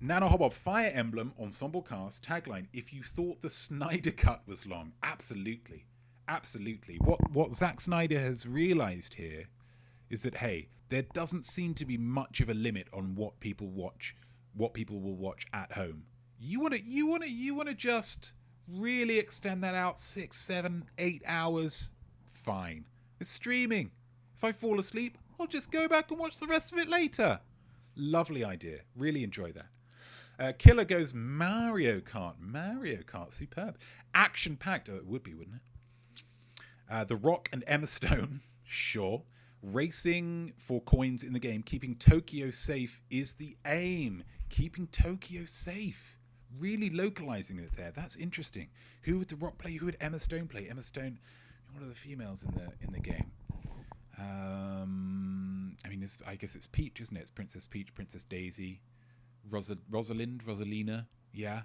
Nano Hobob, Fire Emblem Ensemble Cast tagline. If you thought the Snyder Cut was long, absolutely. What Zack Snyder has realised here is that, hey, there doesn't seem to be much of a limit on what people will watch at home. You want to just really extend that out 6, 7, 8 hours. Fine. It's streaming. If I fall asleep, I'll just go back and watch the rest of it later. Lovely idea. Really enjoy that. Killer goes Mario Kart, superb. Action-packed. Oh, it would be, wouldn't it? The Rock and Emma Stone, sure. Racing for coins in the game. Keeping Tokyo safe is the aim. Keeping Tokyo safe. Really localizing it there. That's interesting. Who would The Rock play? Who would Emma Stone play? Emma Stone, one of the females in the game. I guess it's Peach, isn't it? It's Princess Peach, Princess Daisy, Rosalina. Yeah.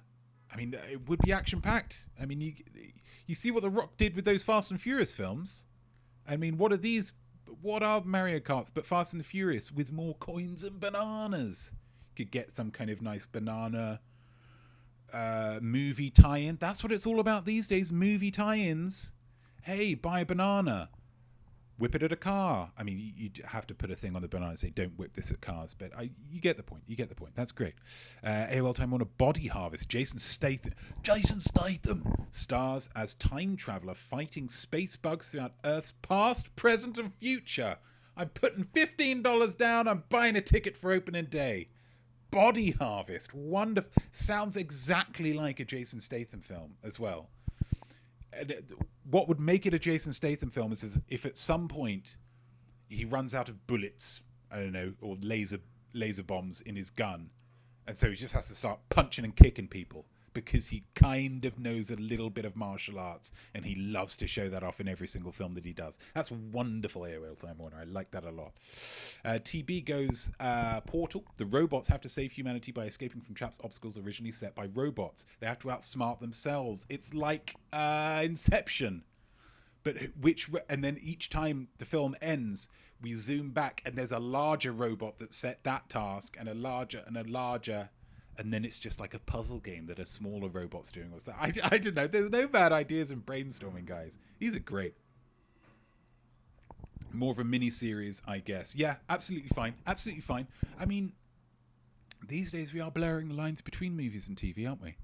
It would be action-packed. You see what The Rock did with those Fast and Furious films. What are these But what are Mario Karts but Fast and the Furious with more coins and bananas? Could get some kind of nice banana movie tie-in. That's what it's all about these days, movie tie-ins. Hey, buy a banana. Whip it at a car. I mean, you have to put a thing on the banana and say, don't whip this at cars. But you get the point. You get the point. That's great. AOL Time Warner Body Harvest. Jason Statham stars as time traveler fighting space bugs throughout Earth's past, present, and future. I'm putting $15 down. I'm buying a ticket for opening day. Body Harvest. Wonderful. Sounds exactly like a Jason Statham film as well. What would make it a Jason Statham film is if at some point he runs out of bullets, I don't know, or laser bombs in his gun, and so he just has to start punching and kicking people because he kind of knows a little bit of martial arts, and he loves to show that off in every single film that he does. That's wonderful, AOL Time Warner. I like that a lot. TB goes Portal. The robots have to save humanity by escaping from traps, obstacles originally set by robots. They have to outsmart themselves. It's like Inception. But and then each time the film ends, we zoom back and there's a larger robot that set that task, and a larger, and then it's just like a puzzle game that a smaller robot's doing. Or so I don't know. There's no bad ideas in brainstorming, guys. These are great. More of a mini-series, I guess. Yeah, absolutely fine. Absolutely fine. I mean, these days we are blurring the lines between movies and TV, aren't we?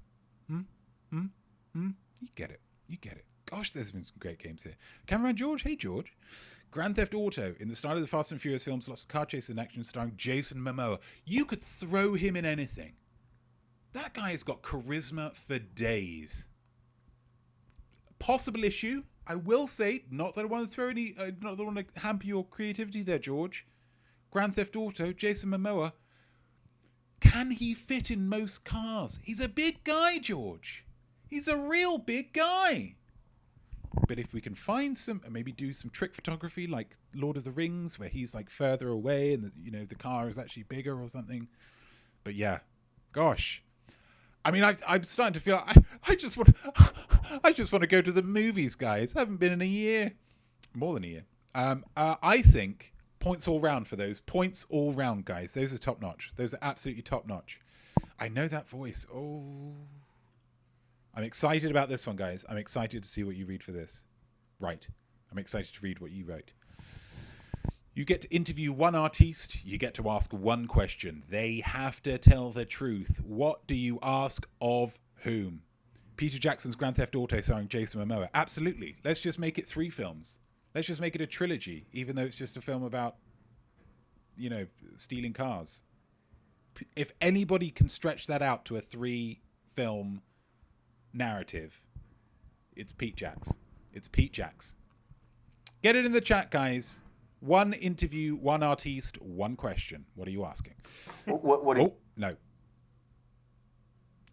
You get it. You get it. Gosh, there's been some great games here. Cameraman George. Hey, George. Grand Theft Auto. In the style of the Fast and Furious films, lots of car chases and action starring Jason Momoa. You could throw him in anything. That guy has got charisma for days. Possible issue, I will say, not that I want to throw any, not that I want to hamper your creativity there, George. Grand Theft Auto, Jason Momoa. Can he fit in most cars? He's a big guy, George. He's a real big guy. But if we can find maybe do some trick photography like Lord of the Rings, where he's like further away and the car is actually bigger or something. But yeah, gosh. I mean, I'm starting to feel I just want to go to the movies, guys. I haven't been in a year, more than a year. I think points all round for those. Points all round, guys. Those are top notch. Those are absolutely top notch. I know that voice. Oh, I'm excited about this one, guys. I'm excited to see what you read for this. Right. I'm excited to read what you wrote. You get to interview one artiste. You get to ask one question. They have to tell the truth. What do you ask of whom? Peter Jackson's Grand Theft Auto starring Jason Momoa. Absolutely. Let's just make it 3 films. Let's just make it a trilogy, even though it's just a film about, stealing cars. If anybody can stretch that out to a 3-film narrative, it's Pete Jacks. It's Pete Jacks. Get it in the chat, guys. 1 interview, 1 artiste, 1 question. What are you asking? No.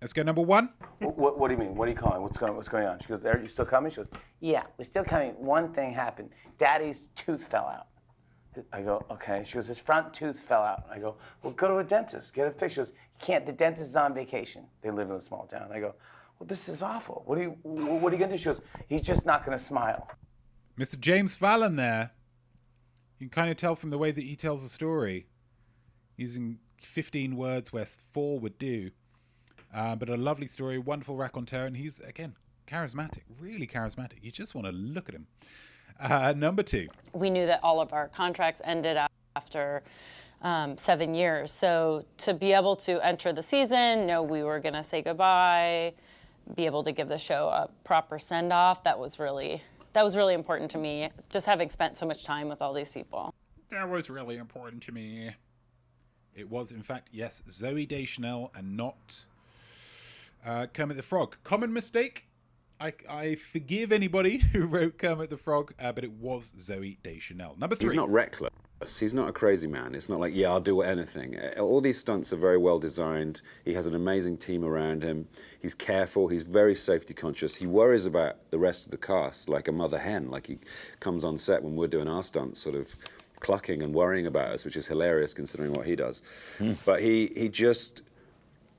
Let's go number 1. What do you mean? What are you calling? What's going on? She goes, are you still coming? She goes, yeah, we're still coming. One thing happened. Daddy's tooth fell out. I go, okay. She goes, his front tooth fell out. I go, well, go to a dentist. Get it fixed. She goes, you can't. The dentist is on vacation. They live in a small town. I go, well, this is awful. What are you going to do? She goes, he's just not going to smile. Mr. James Fallon there. You can kind of tell from the way that he tells the story, using 15 words where 4 would do. But a lovely story, wonderful raconteur, and he's, again, charismatic, really charismatic. You just want to look at him. Number 2. We knew that all of our contracts ended after 7 years. So to be able to enter the season, know we were going to say goodbye, be able to give the show a proper send-off, that was really important to me, just having spent so much time with all these people. That was really important to me. It was, in fact, yes, Zooey Deschanel and not Kermit the Frog. Common mistake. I forgive anybody who wrote Kermit the Frog, but it was Zooey Deschanel. Number 3. He's not reckless. He's not a crazy man. It's not like, yeah, I'll do anything. All these stunts are very well designed. He has an amazing team around him. He's careful. He's very safety conscious. He worries about the rest of the cast like a mother hen. Like he comes on set when we're doing our stunts, sort of clucking and worrying about us, which is hilarious considering what he does. But he just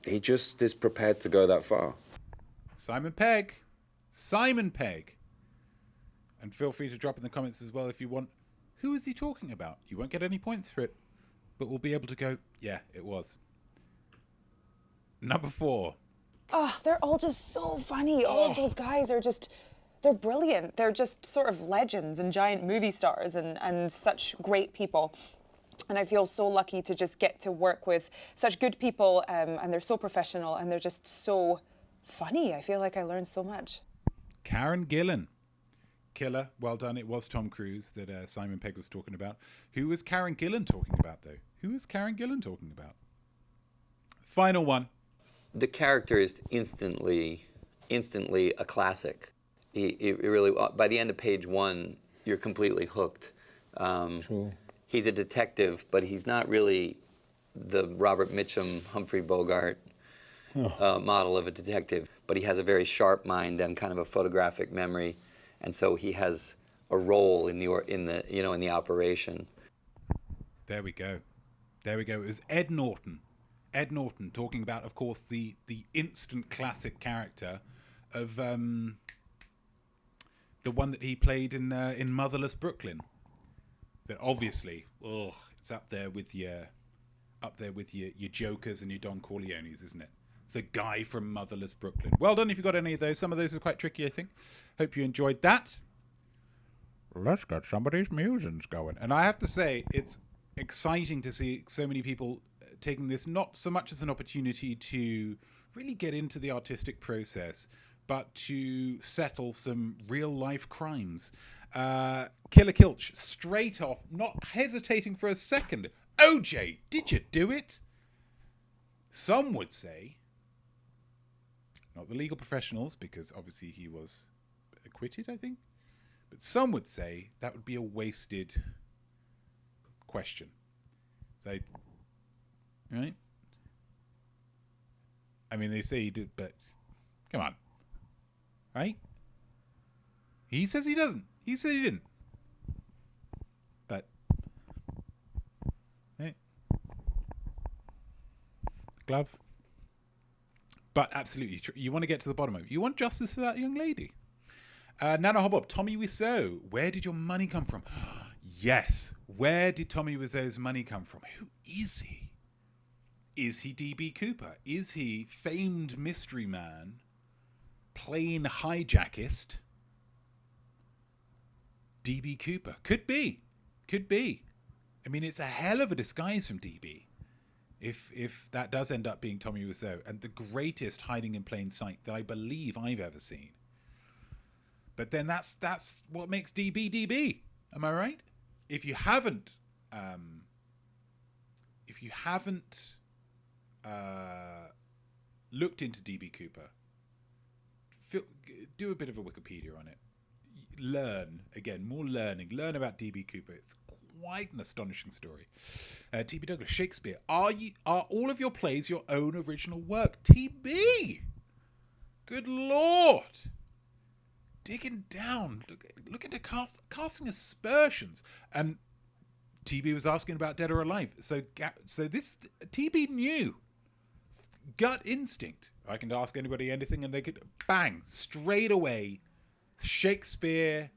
is prepared to go that far. Simon Pegg. And feel free to drop in the comments as well if you want. Who is he talking about? You won't get any points for it, but we'll be able to go, yeah, it was. Number 4. Oh, they're all just so funny. All of those guys are just, they're brilliant. They're just sort of legends and giant movie stars and such great people. And I feel so lucky to just get to work with such good people, and they're so professional and they're just so funny. I feel like I learned so much. Karen Gillan. Killer, well done. It was Tom Cruise that Simon Pegg was talking about. Who was Karen Gillan talking about, though? Who is Karen Gillan talking about? Final one. The character is instantly a classic. He really, by the end of page 1, you're completely hooked. True. He's a detective, but he's not really the Robert Mitchum, Humphrey Bogart model of a detective. But he has a very sharp mind and kind of a photographic memory, and so he has a role in the operation. There we go. There we go. It was Ed Norton. Ed Norton talking about, of course, the instant classic character of the one that he played in Motherless Brooklyn. That obviously, it's up there with your Jokers and your Don Corleones, isn't it? The guy from Motherless Brooklyn. Well done if you got any of those. Some of those are quite tricky, I think. Hope you enjoyed that. Let's get some of these musings going. And I have to say, it's exciting to see so many people taking this not so much as an opportunity to really get into the artistic process, but to settle some real-life crimes. Killer Kilch, straight off, not hesitating for a second. OJ, did you do it? Some would say, not the legal professionals, because obviously he was acquitted, I think, but some would say that would be a wasted question. So, right? I mean, they say he did, but come on. Right? He says he doesn't. He said he didn't. But, right? Glove. But absolutely, you want to get to the bottom of it. You want justice for that young lady. Nana Hobbob, Tommy Wiseau, where did your money come from? Yes, where did Tommy Wiseau's money come from? Who is he? Is he D.B. Cooper? Is he famed mystery man, plain hijackist? D.B. Cooper. Could be. Could be. I mean, it's a hell of a disguise from D.B. If that does end up being Tommy Wiseau, and the greatest hiding in plain sight that I believe I've ever seen. But then that's what makes DB DB. Am I right? If you haven't looked into DB Cooper, do a bit of a Wikipedia on it. Learn again, more learning. Learn about DB Cooper. It's quite an astonishing story. TB Douglas, Shakespeare. Are all of your plays your own original work? TB, good Lord, digging down, look into casting aspersions. And TB was asking about Dead or Alive. So this TB knew, gut instinct. I can ask anybody anything, and they could bang straight away. Shakespeare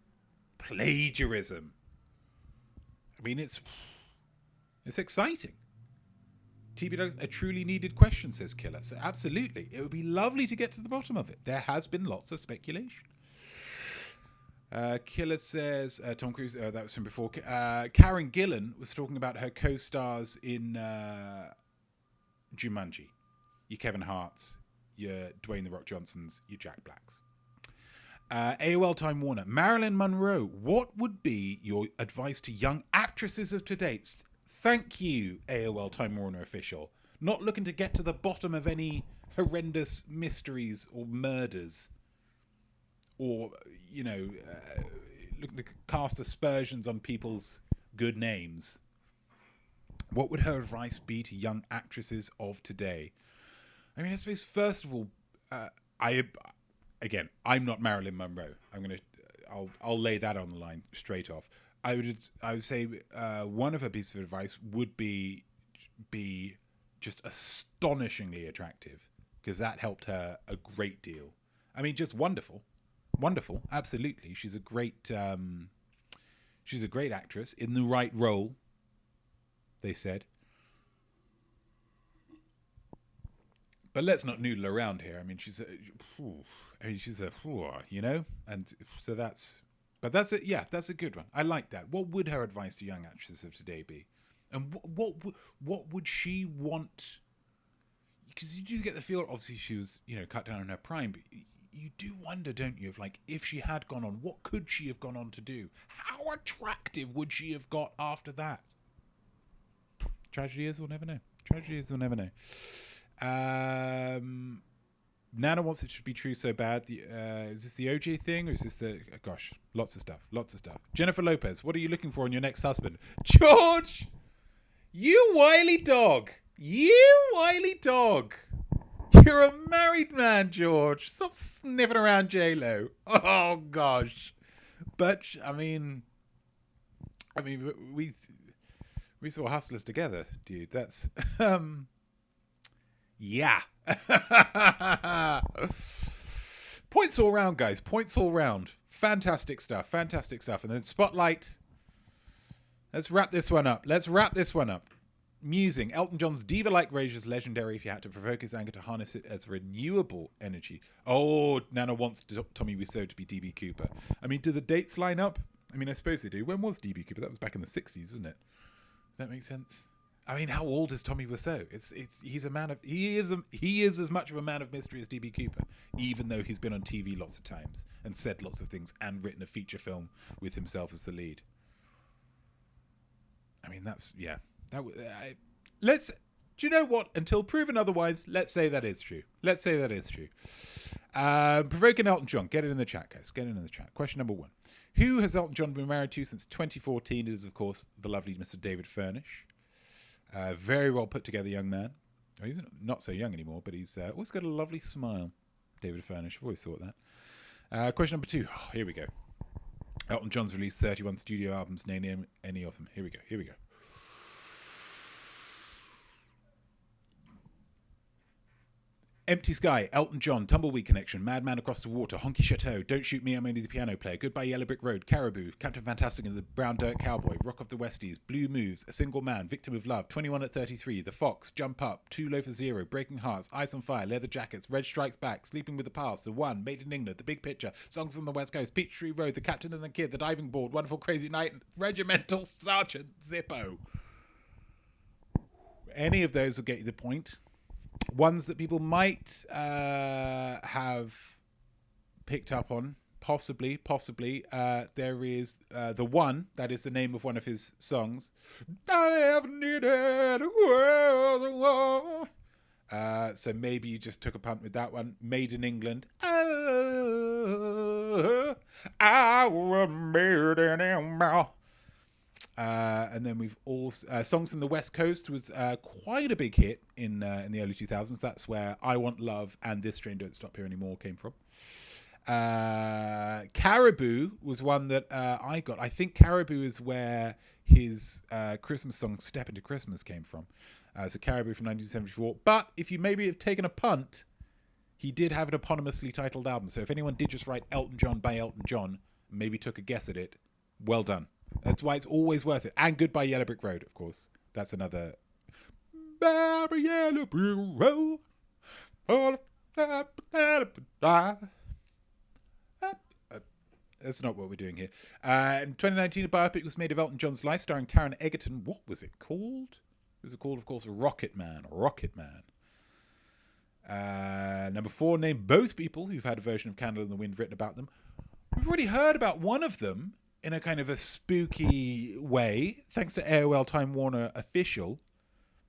plagiarism. I mean, it's exciting. TB Douglas, a truly needed question, says Killer. So absolutely, it would be lovely to get to the bottom of it. There has been lots of speculation. Killer says, Tom Cruise, that was from before. Karen Gillan was talking about her co-stars in Jumanji. Your Kevin Harts, your Dwayne The Rock Johnsons, your Jack Blacks. AOL Time Warner. Marilyn Monroe, what would be your advice to young actresses of today? Thank you, AOL Time Warner official. Not looking to get to the bottom of any horrendous mysteries or murders, or, looking to cast aspersions on people's good names. What would her advice be to young actresses of today? I mean, I suppose, first of all, I'm not Marilyn Monroe. I'll lay that on the line straight off. I would say one of her pieces of advice would be just astonishingly attractive, because that helped her a great deal. I mean, just wonderful, absolutely. She's a great She's a great actress in the right role, they said. But let's not noodle around here. I mean, she's a, you know, and so that's, but that's it. Yeah, that's a good one. I like that. What would her advice to young actresses of today be? And what would she want? Because you do get the feel, obviously, she was, you know, cut down in her prime, but you do wonder, don't you, if she had gone on, what could she have gone on to do? How attractive would she have got after that? Tragedy is, we'll never know. Tragedy is, we'll never know. Nana wants it to be true so bad. Is this the OJ thing, or is this the... gosh, lots of stuff. Jennifer Lopez, what are you looking for in your next husband? George! You wily dog! You're a married man, George. Stop sniffing around J-Lo. Oh, gosh. But, I mean, we saw Hustlers together, dude. That's, yeah. Points all round, guys. Points all round. Fantastic stuff. And then Spotlight. Let's wrap this one up. Musing. Elton John's diva-like rage is legendary if you had to provoke his anger to harness it as renewable energy. Oh, Nana wants Tommy Wiseau to be D.B. Cooper. I mean, do the dates line up? I mean, I suppose they do. When was D.B. Cooper? That was back in the 60s, isn't it? Does that make sense? I mean, how old is Tommy Wiseau? He's a man of... He is as much of a man of mystery as D.B. Cooper, even though he's been on TV lots of times and said lots of things and written a feature film with himself as the lead. I mean, that's... yeah. Do you know what? Until proven otherwise, let's say that is true. Provoking Elton John. Get it in the chat, guys. Question number 1. Who has Elton John been married to since 2014? It is, of course, the lovely Mr. David Furnish. Very well put together young man. Oh, he's not so young anymore, but he's always got a lovely smile. David Furnish. I've always thought that. Question number 2. Oh, here we go. Elton John's released 31 studio albums. Name any of them. Here we go. Empty Sky, Elton John, Tumbleweed Connection, Madman Across the Water, Honky Chateau, Don't Shoot Me, I'm Only the Piano Player, Goodbye Yellow Brick Road, Caribou, Captain Fantastic and the Brown Dirt Cowboy, Rock of the Westies, Blue Moves, A Single Man, Victim of Love, 21 at 33, The Fox, Jump Up, Too Low for Zero, Breaking Hearts, Ice on Fire, Leather Jackets, Red Strikes Back, Sleeping with the Past, The One, Made in England, The Big Picture, Songs on the West Coast, Peachtree Road, The Captain and the Kid, The Diving Board, Wonderful Crazy Night, Regimental Sergeant Zippo. Any of those will get you the point. Ones that people might have picked up on, possibly. There is The One, that is the name of one of his songs. I have needed a world. So maybe you just took a punt with that one. Made in England. Oh, I was made in England. And then we've also Songs from the West Coast was quite a big hit in the early 2000s. That's where I Want Love and This Train Don't Stop Here Anymore came from. Caribou was one that I got. I think Caribou is where his Christmas song Step Into Christmas came from. So Caribou from 1974. But if you maybe have taken a punt, he did have an eponymously titled album. So if anyone did just write Elton John by Elton John, maybe took a guess at it, well done. That's why it's always worth it. And Goodbye Yellow Brick Road, of course. That's another. Goodbye Yellow Brick Road. That's not what we're doing here. In 2019, a biopic was made of Elton John's life, starring Taron Egerton. What was it called? It was called, of course, Rocket Man. Number 4, name both people who've had a version of Candle in the Wind written about them. We've already heard about one of them in a kind of a spooky way, thanks to AOL Time Warner official,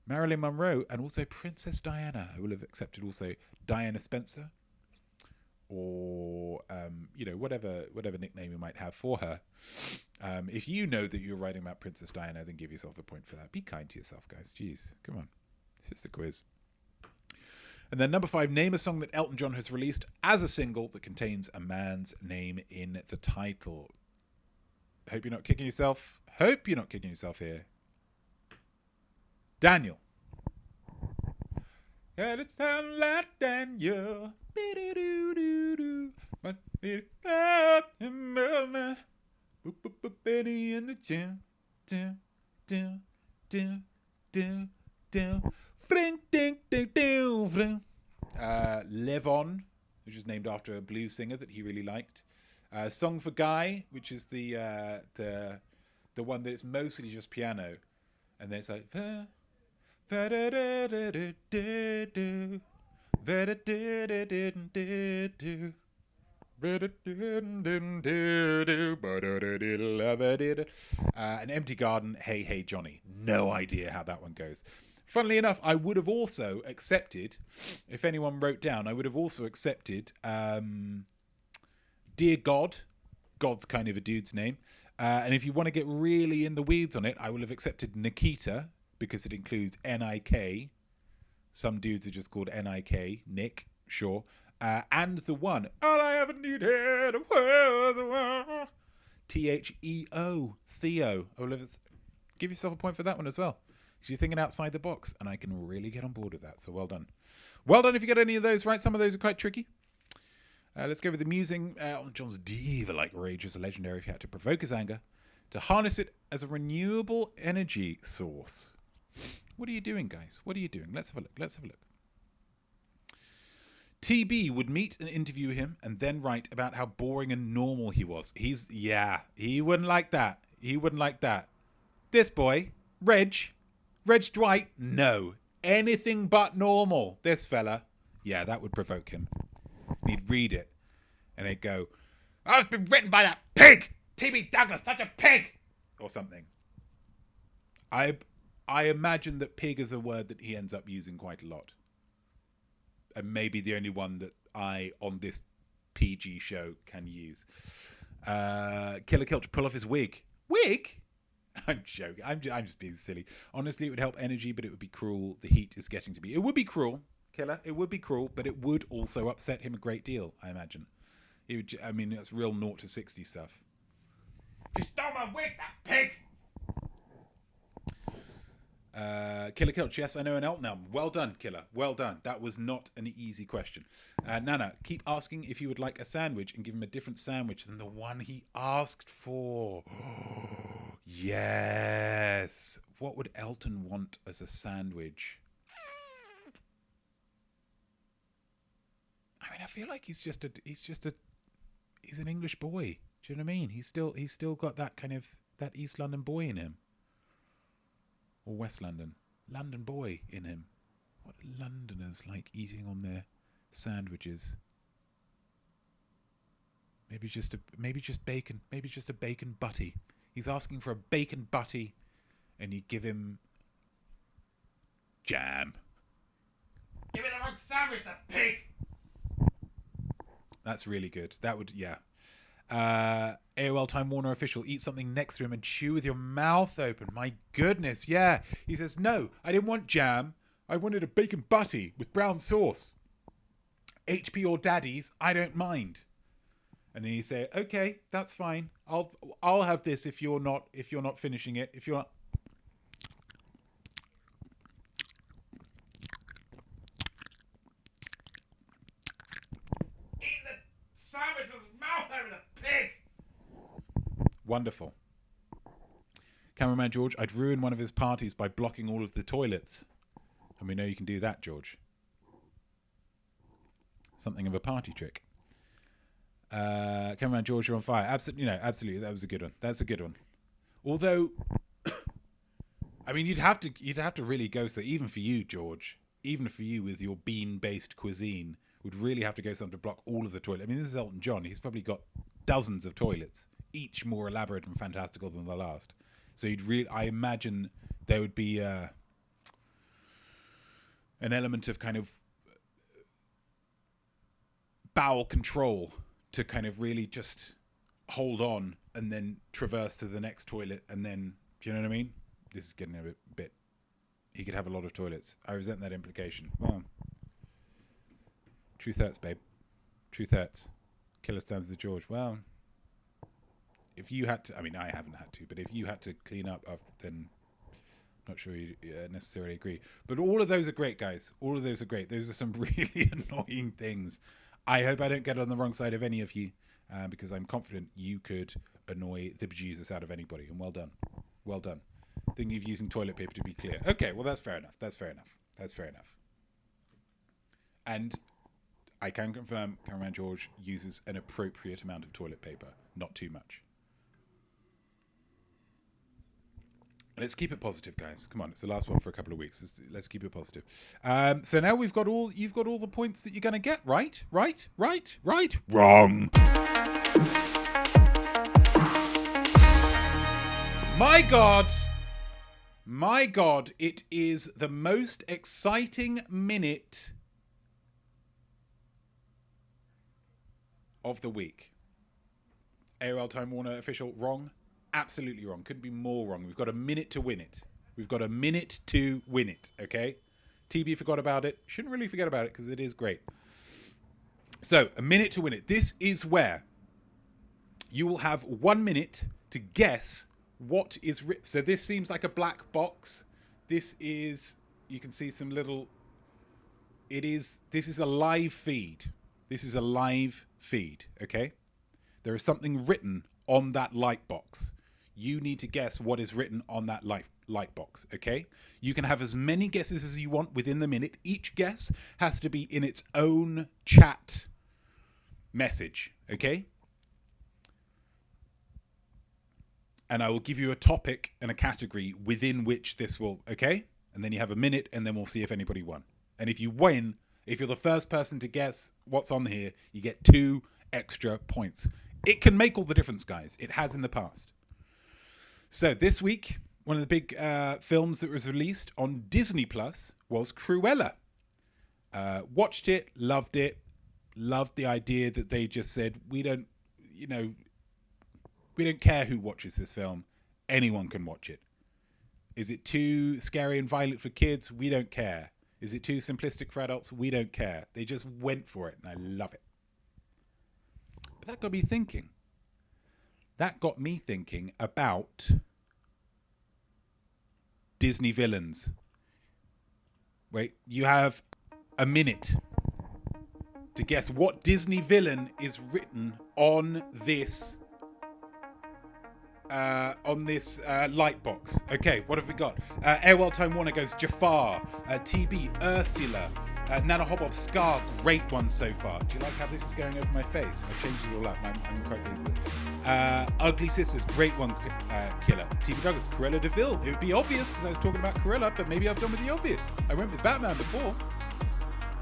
Marilyn Monroe, and also Princess Diana. I will have accepted also Diana Spencer, or whatever nickname you might have for her. If you know that you're writing about Princess Diana, then give yourself the point for that. Be kind to yourself, guys. Jeez, come on. It's just a quiz. And then number 5, name a song that Elton John has released as a single that contains a man's name in the title. Hope you're not kicking yourself here. Daniel. Yeah, it's time like Daniel. Benny in the gym. Down, down, down, down, down. Fring, ding, ding, ding, fring. Live On, which is named after a blues singer that he really liked. Song for Guy, which is the one that is mostly just piano, and then it's like An Empty Garden, Hey Hey Johnny. No idea how that one goes. Funnily enough, I would have also accepted, if anyone wrote down, I would have also accepted Dear God. God's kind of a dude's name. And if you want to get really in the weeds on it, I will have accepted Nikita, because it includes N-I-K. Some dudes are just called N-I-K. Nick, sure. And the one, all I ever needed was the one. T-H-E-O, Theo. I will have, give yourself a point for that one as well. Because you're thinking outside the box, and I can really get on board with that, so well done. Well done if you get any of those right. Some of those are quite tricky. Let's go with the musing. Elton John's diva-like rage is legendary if you had to provoke his anger, to harness it as a renewable energy source. What are you doing, guys? What are you doing? Let's have a look. Let's have a look. TB would meet and interview him and then write about how boring and normal he was. He wouldn't like that. He wouldn't like that. This boy, Reg Dwight, no. Anything but normal. This fella, yeah, that would provoke him. And he'd read it and he'd go, "Oh, it's been written by that pig! T.B. Douglas, such a pig!" Or something. I imagine that pig is a word that he ends up using quite a lot. And maybe the only one that I, on this PG show, can use. Killer Kilt to pull off his wig. Wig? I'm joking. I'm just being silly. Honestly, it would help energy, but it would be cruel. The heat is getting to be. It would be cruel, Killer. It would be cruel, but it would also upset him a great deal, I imagine. It would, I mean, that's real 0 to 60 stuff. You stole my wig, that pig! Killer Kilch, yes, I know an Elton album. Well done, Killer. Well done. That was not an easy question. Nana, keep asking if you would like a sandwich and give him a different sandwich than the one he asked for. Yes. What would Elton want as a sandwich? I mean, I feel like he's an English boy. Do you know what I mean? He's still got that kind of, that East London boy in him. Or West London. London boy in him. What are Londoners like eating on their sandwiches? Maybe just bacon. Maybe just a bacon butty. He's asking for a bacon butty, and you give him jam. Give me the wrong sandwich, that pig! That's really good. That would, yeah. AOL Time Warner official, eat something next to him and chew with your mouth open. My goodness, yeah. He says, no, I didn't want jam. I wanted a bacon butty with brown sauce. HP or Daddy's, I don't mind. And then you say, okay, that's fine. I'll have this if you're not finishing it. If you're not. Eat the sandwich with his mouth open, the pig! Wonderful. Cameraman George, I'd ruin one of his parties by blocking all of the toilets. And we know you can do that, George. Something of a party trick. Cameraman George, you're on fire. Absolutely, absolutely. That was a good one. That's a good one. Although, I mean, you'd have to really go. So even for you, George, even for you with your bean-based cuisine, would really have to go something to block all of the toilets. I mean, this is Elton John. He's probably got dozens of toilets, each more elaborate and fantastical than the last. So I imagine there would be an element of kind of bowel control to kind of really just hold on and then traverse to the next toilet, and then, do you know what I mean? This is getting a bit. He could have a lot of toilets. I resent that implication. Well, truth hurts, babe. Truth hurts. Killer stands the George. Well, if you had to, I mean, I haven't had to, but if you had to clean up, then I'm not sure you necessarily agree. But all of those are great, guys. All of those are great. Those are some really annoying things. I hope I don't get on the wrong side of any of you. because I'm confident you could annoy the bejesus out of anybody. And well done. Well done. Thinking of using toilet paper, to be clear. Okay, well, that's fair enough. That's fair enough. That's fair enough. And I can confirm Cameraman George uses an appropriate amount of toilet paper, not too much. Let's keep it positive, guys. Come on, it's the last one for a couple of weeks. Let's keep it positive. So now you've got all the points that you're going to get, right? Right? Wrong. My God, it is the most exciting minute of the week. AOL Time Warner official, wrong. Absolutely wrong. Couldn't be more wrong. We've got a minute to win it. Okay? TB forgot about it. Shouldn't really forget about it because it is great. So, a minute to win it. This is where you will have 1 minute to guess what is written. So this seems like a black box. This is, you can see some little, this is a live feed. Okay? There is something written on that light box. You need to guess what is written on that light box, okay? You can have as many guesses as you want within the minute. Each guess has to be in its own chat message, okay? And I will give you a topic and a category within which this will, okay? And then you have a minute, and then we'll see if anybody won. And if you win, if you're the first person to guess what's on here, you get 2 extra points. It can make all the difference, guys. It has in the past. So this week, one of the big films that was released on Disney Plus was Cruella. Watched it, loved the idea that they just said, we don't care who watches this film. Anyone can watch it. Is it too scary and violent for kids? We don't care. Is it too simplistic for adults? We don't care. They just went for it, and I love it. But that got me thinking. About Disney villains. Wait, you have a minute to guess what Disney villain is written on this light box. Okay, what have we got? AOL Time Warner goes Jafar, TB, Ursula, Nana Hobob, Scar, great one so far. Do you like how this is going over my face? I changed it all up. I'm quite pleased with it. Ugly Sisters, great one, Killer. TV Douglas, Cruella de Vil. It would be obvious because I was talking about Cruella, but maybe I've done with the obvious. I went with Batman before.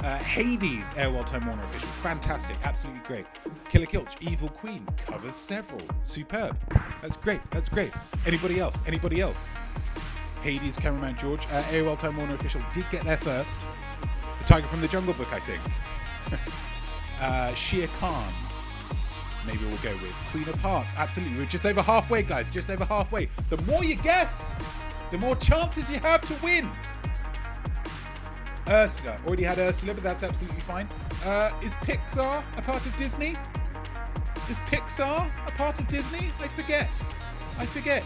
Hades, AOL Time Warner official. Fantastic, absolutely great. Killer Kilch, Evil Queen, covers several. Superb. That's great. Anybody else? Hades, Cameraman George, AOL Time Warner official did get there first. The Tiger from the Jungle Book, I think. Shere Khan, maybe we'll go with. Queen of Hearts, absolutely. We're just over halfway, guys, just over halfway. The more you guess, the more chances you have to win. Ursula, already had Ursula, but that's absolutely fine. Is Pixar a part of Disney? I forget.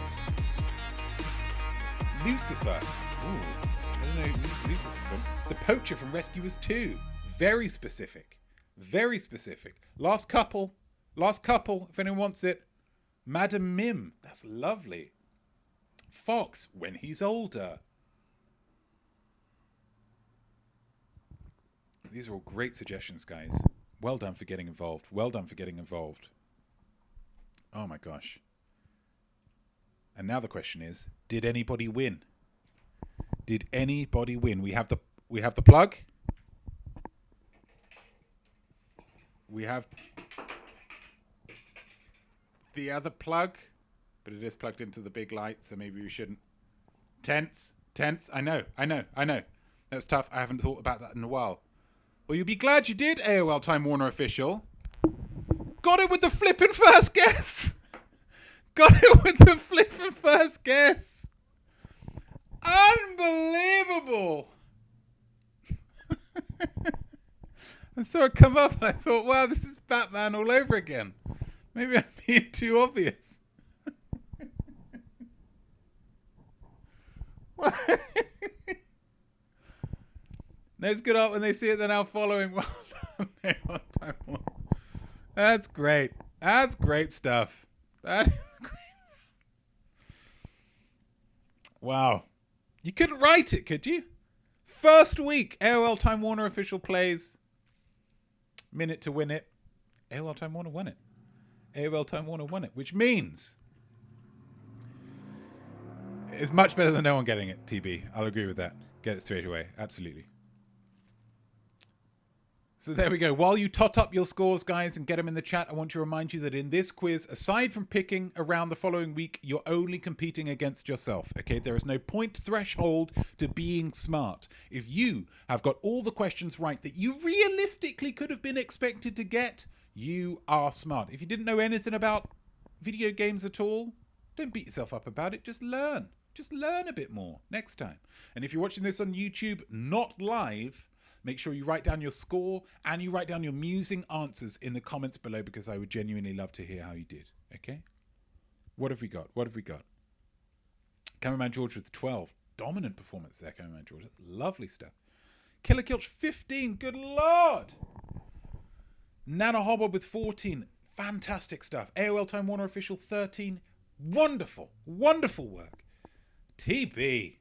Lucifer. Ooh, I don't know who Lucifer's from. The Poacher from Rescuers 2. Very specific. Last couple, if anyone wants it. Madam Mim. That's lovely. Fox, when he's older. These are all great suggestions, guys. Well done for getting involved. Oh my gosh. And now the question is, did anybody win? We have the plug. We have the other plug, but it is plugged into the big light, so maybe we shouldn't. Tense. I know. That was tough. I haven't thought about that in a while. Well, you'll be glad you did, AOL Time Warner official. Got it with the flippin' first guess. Unbelievable. I saw it come up and I thought, wow, this is Batman all over again. Maybe I'm being too obvious. Knows good art when they see it, they're now following. Well done, That's great. That's great stuff. That is great. Wow. You couldn't write it, could you? First week, AOL Time Warner official plays. Minute to win it. AOL Time Warner won it. AOL Time Warner won it, which means it's much better than no one getting it, TB. I'll agree with that. Get it straight away. Absolutely. So there we go. While you tot up your scores, guys, and get them in the chat, I want to remind you that in this quiz, aside from picking around the following week, you're only competing against yourself, okay? There is no point threshold to being smart. If you have got all the questions right that you realistically could have been expected to get, you are smart. If you didn't know anything about video games at all, don't beat yourself up about it. Just learn. Just learn a bit more next time. And if you're watching this on YouTube, not live, make sure you write down your score and you write down your musing answers in the comments below, because I would genuinely love to hear how you did. Okay? What have we got? What have we got? Cameraman George with 12. Dominant performance there, Cameraman George. That's lovely stuff. Killer Kilch 15. Good Lord. Nana Hobbob with 14. Fantastic stuff. AOL Time Warner Official 13. Wonderful. Wonderful work. TB.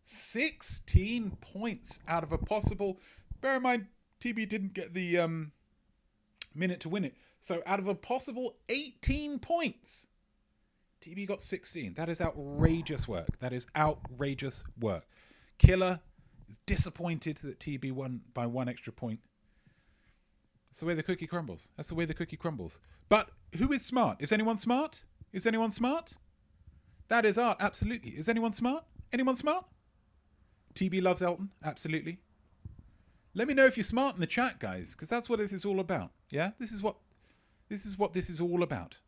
16 points out of a possible... Bear in mind, TB didn't get the minute to win it. So out of a possible 18 points, TB got 16. That is outrageous work. That is outrageous work. Killer is disappointed that TB won by 1 extra point. That's the way the cookie crumbles. That's the way the cookie crumbles. But who is smart? Is anyone smart? Is anyone smart? That is art, absolutely. Is anyone smart? Anyone smart? TB loves Elton, absolutely. Let me know if you're smart in the chat, guys, because that's what this is all about. Yeah, this is what this is all about.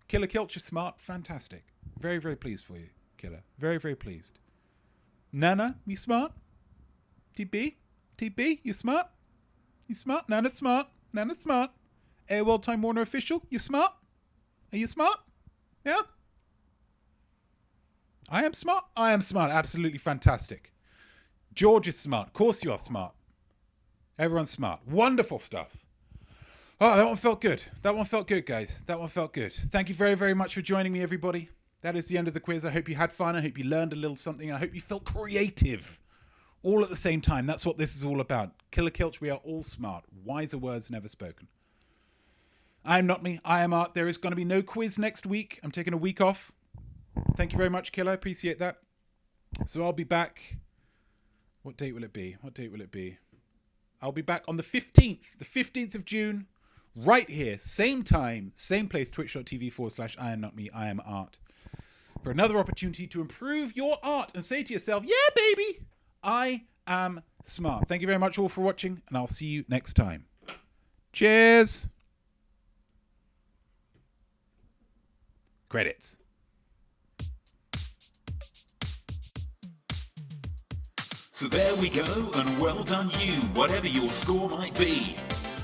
Killer Kilch is smart, fantastic. Very, very pleased for you, Killer. Very, very pleased. Nana, you smart? TB, you smart? You smart? Nana smart. Nana smart. AOL Time Warner Official, you smart? Are you smart? Yeah. I am smart. I am smart. Absolutely fantastic. George is smart. Of course you are smart. Everyone's smart. Wonderful stuff. Oh, that one felt good. That one felt good, guys. That one felt good. Thank you very, very much for joining me, everybody. That is the end of the quiz. I hope you had fun. I hope you learned a little something. I hope you felt creative. All at the same time. That's what this is all about. Killer Kilch, we are all smart. Wiser words never spoken. I am Notme. I am Art. There is going to be no quiz next week. I'm taking a week off. Thank you very much, Killer. I appreciate that. So I'll be back. What date will it be? What date will it be? I'll be back on the 15th. The 15th of June. Right here. Same time. Same place. Twitch.tv/iamnotme. I am Art. For another opportunity to improve your art and say to yourself, yeah, baby, I am smart. Thank you very much all for watching, and I'll see you next time. Cheers. Credits. So there we go, and well done you, whatever your score might be.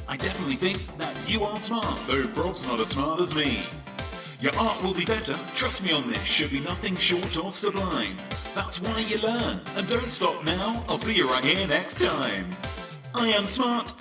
I definitely think that you are smart, though prob's not as smart as me. Your art will be better, trust me on this, should be nothing short of sublime. That's why you learn, and don't stop now, I'll see you right here next time. I am smart.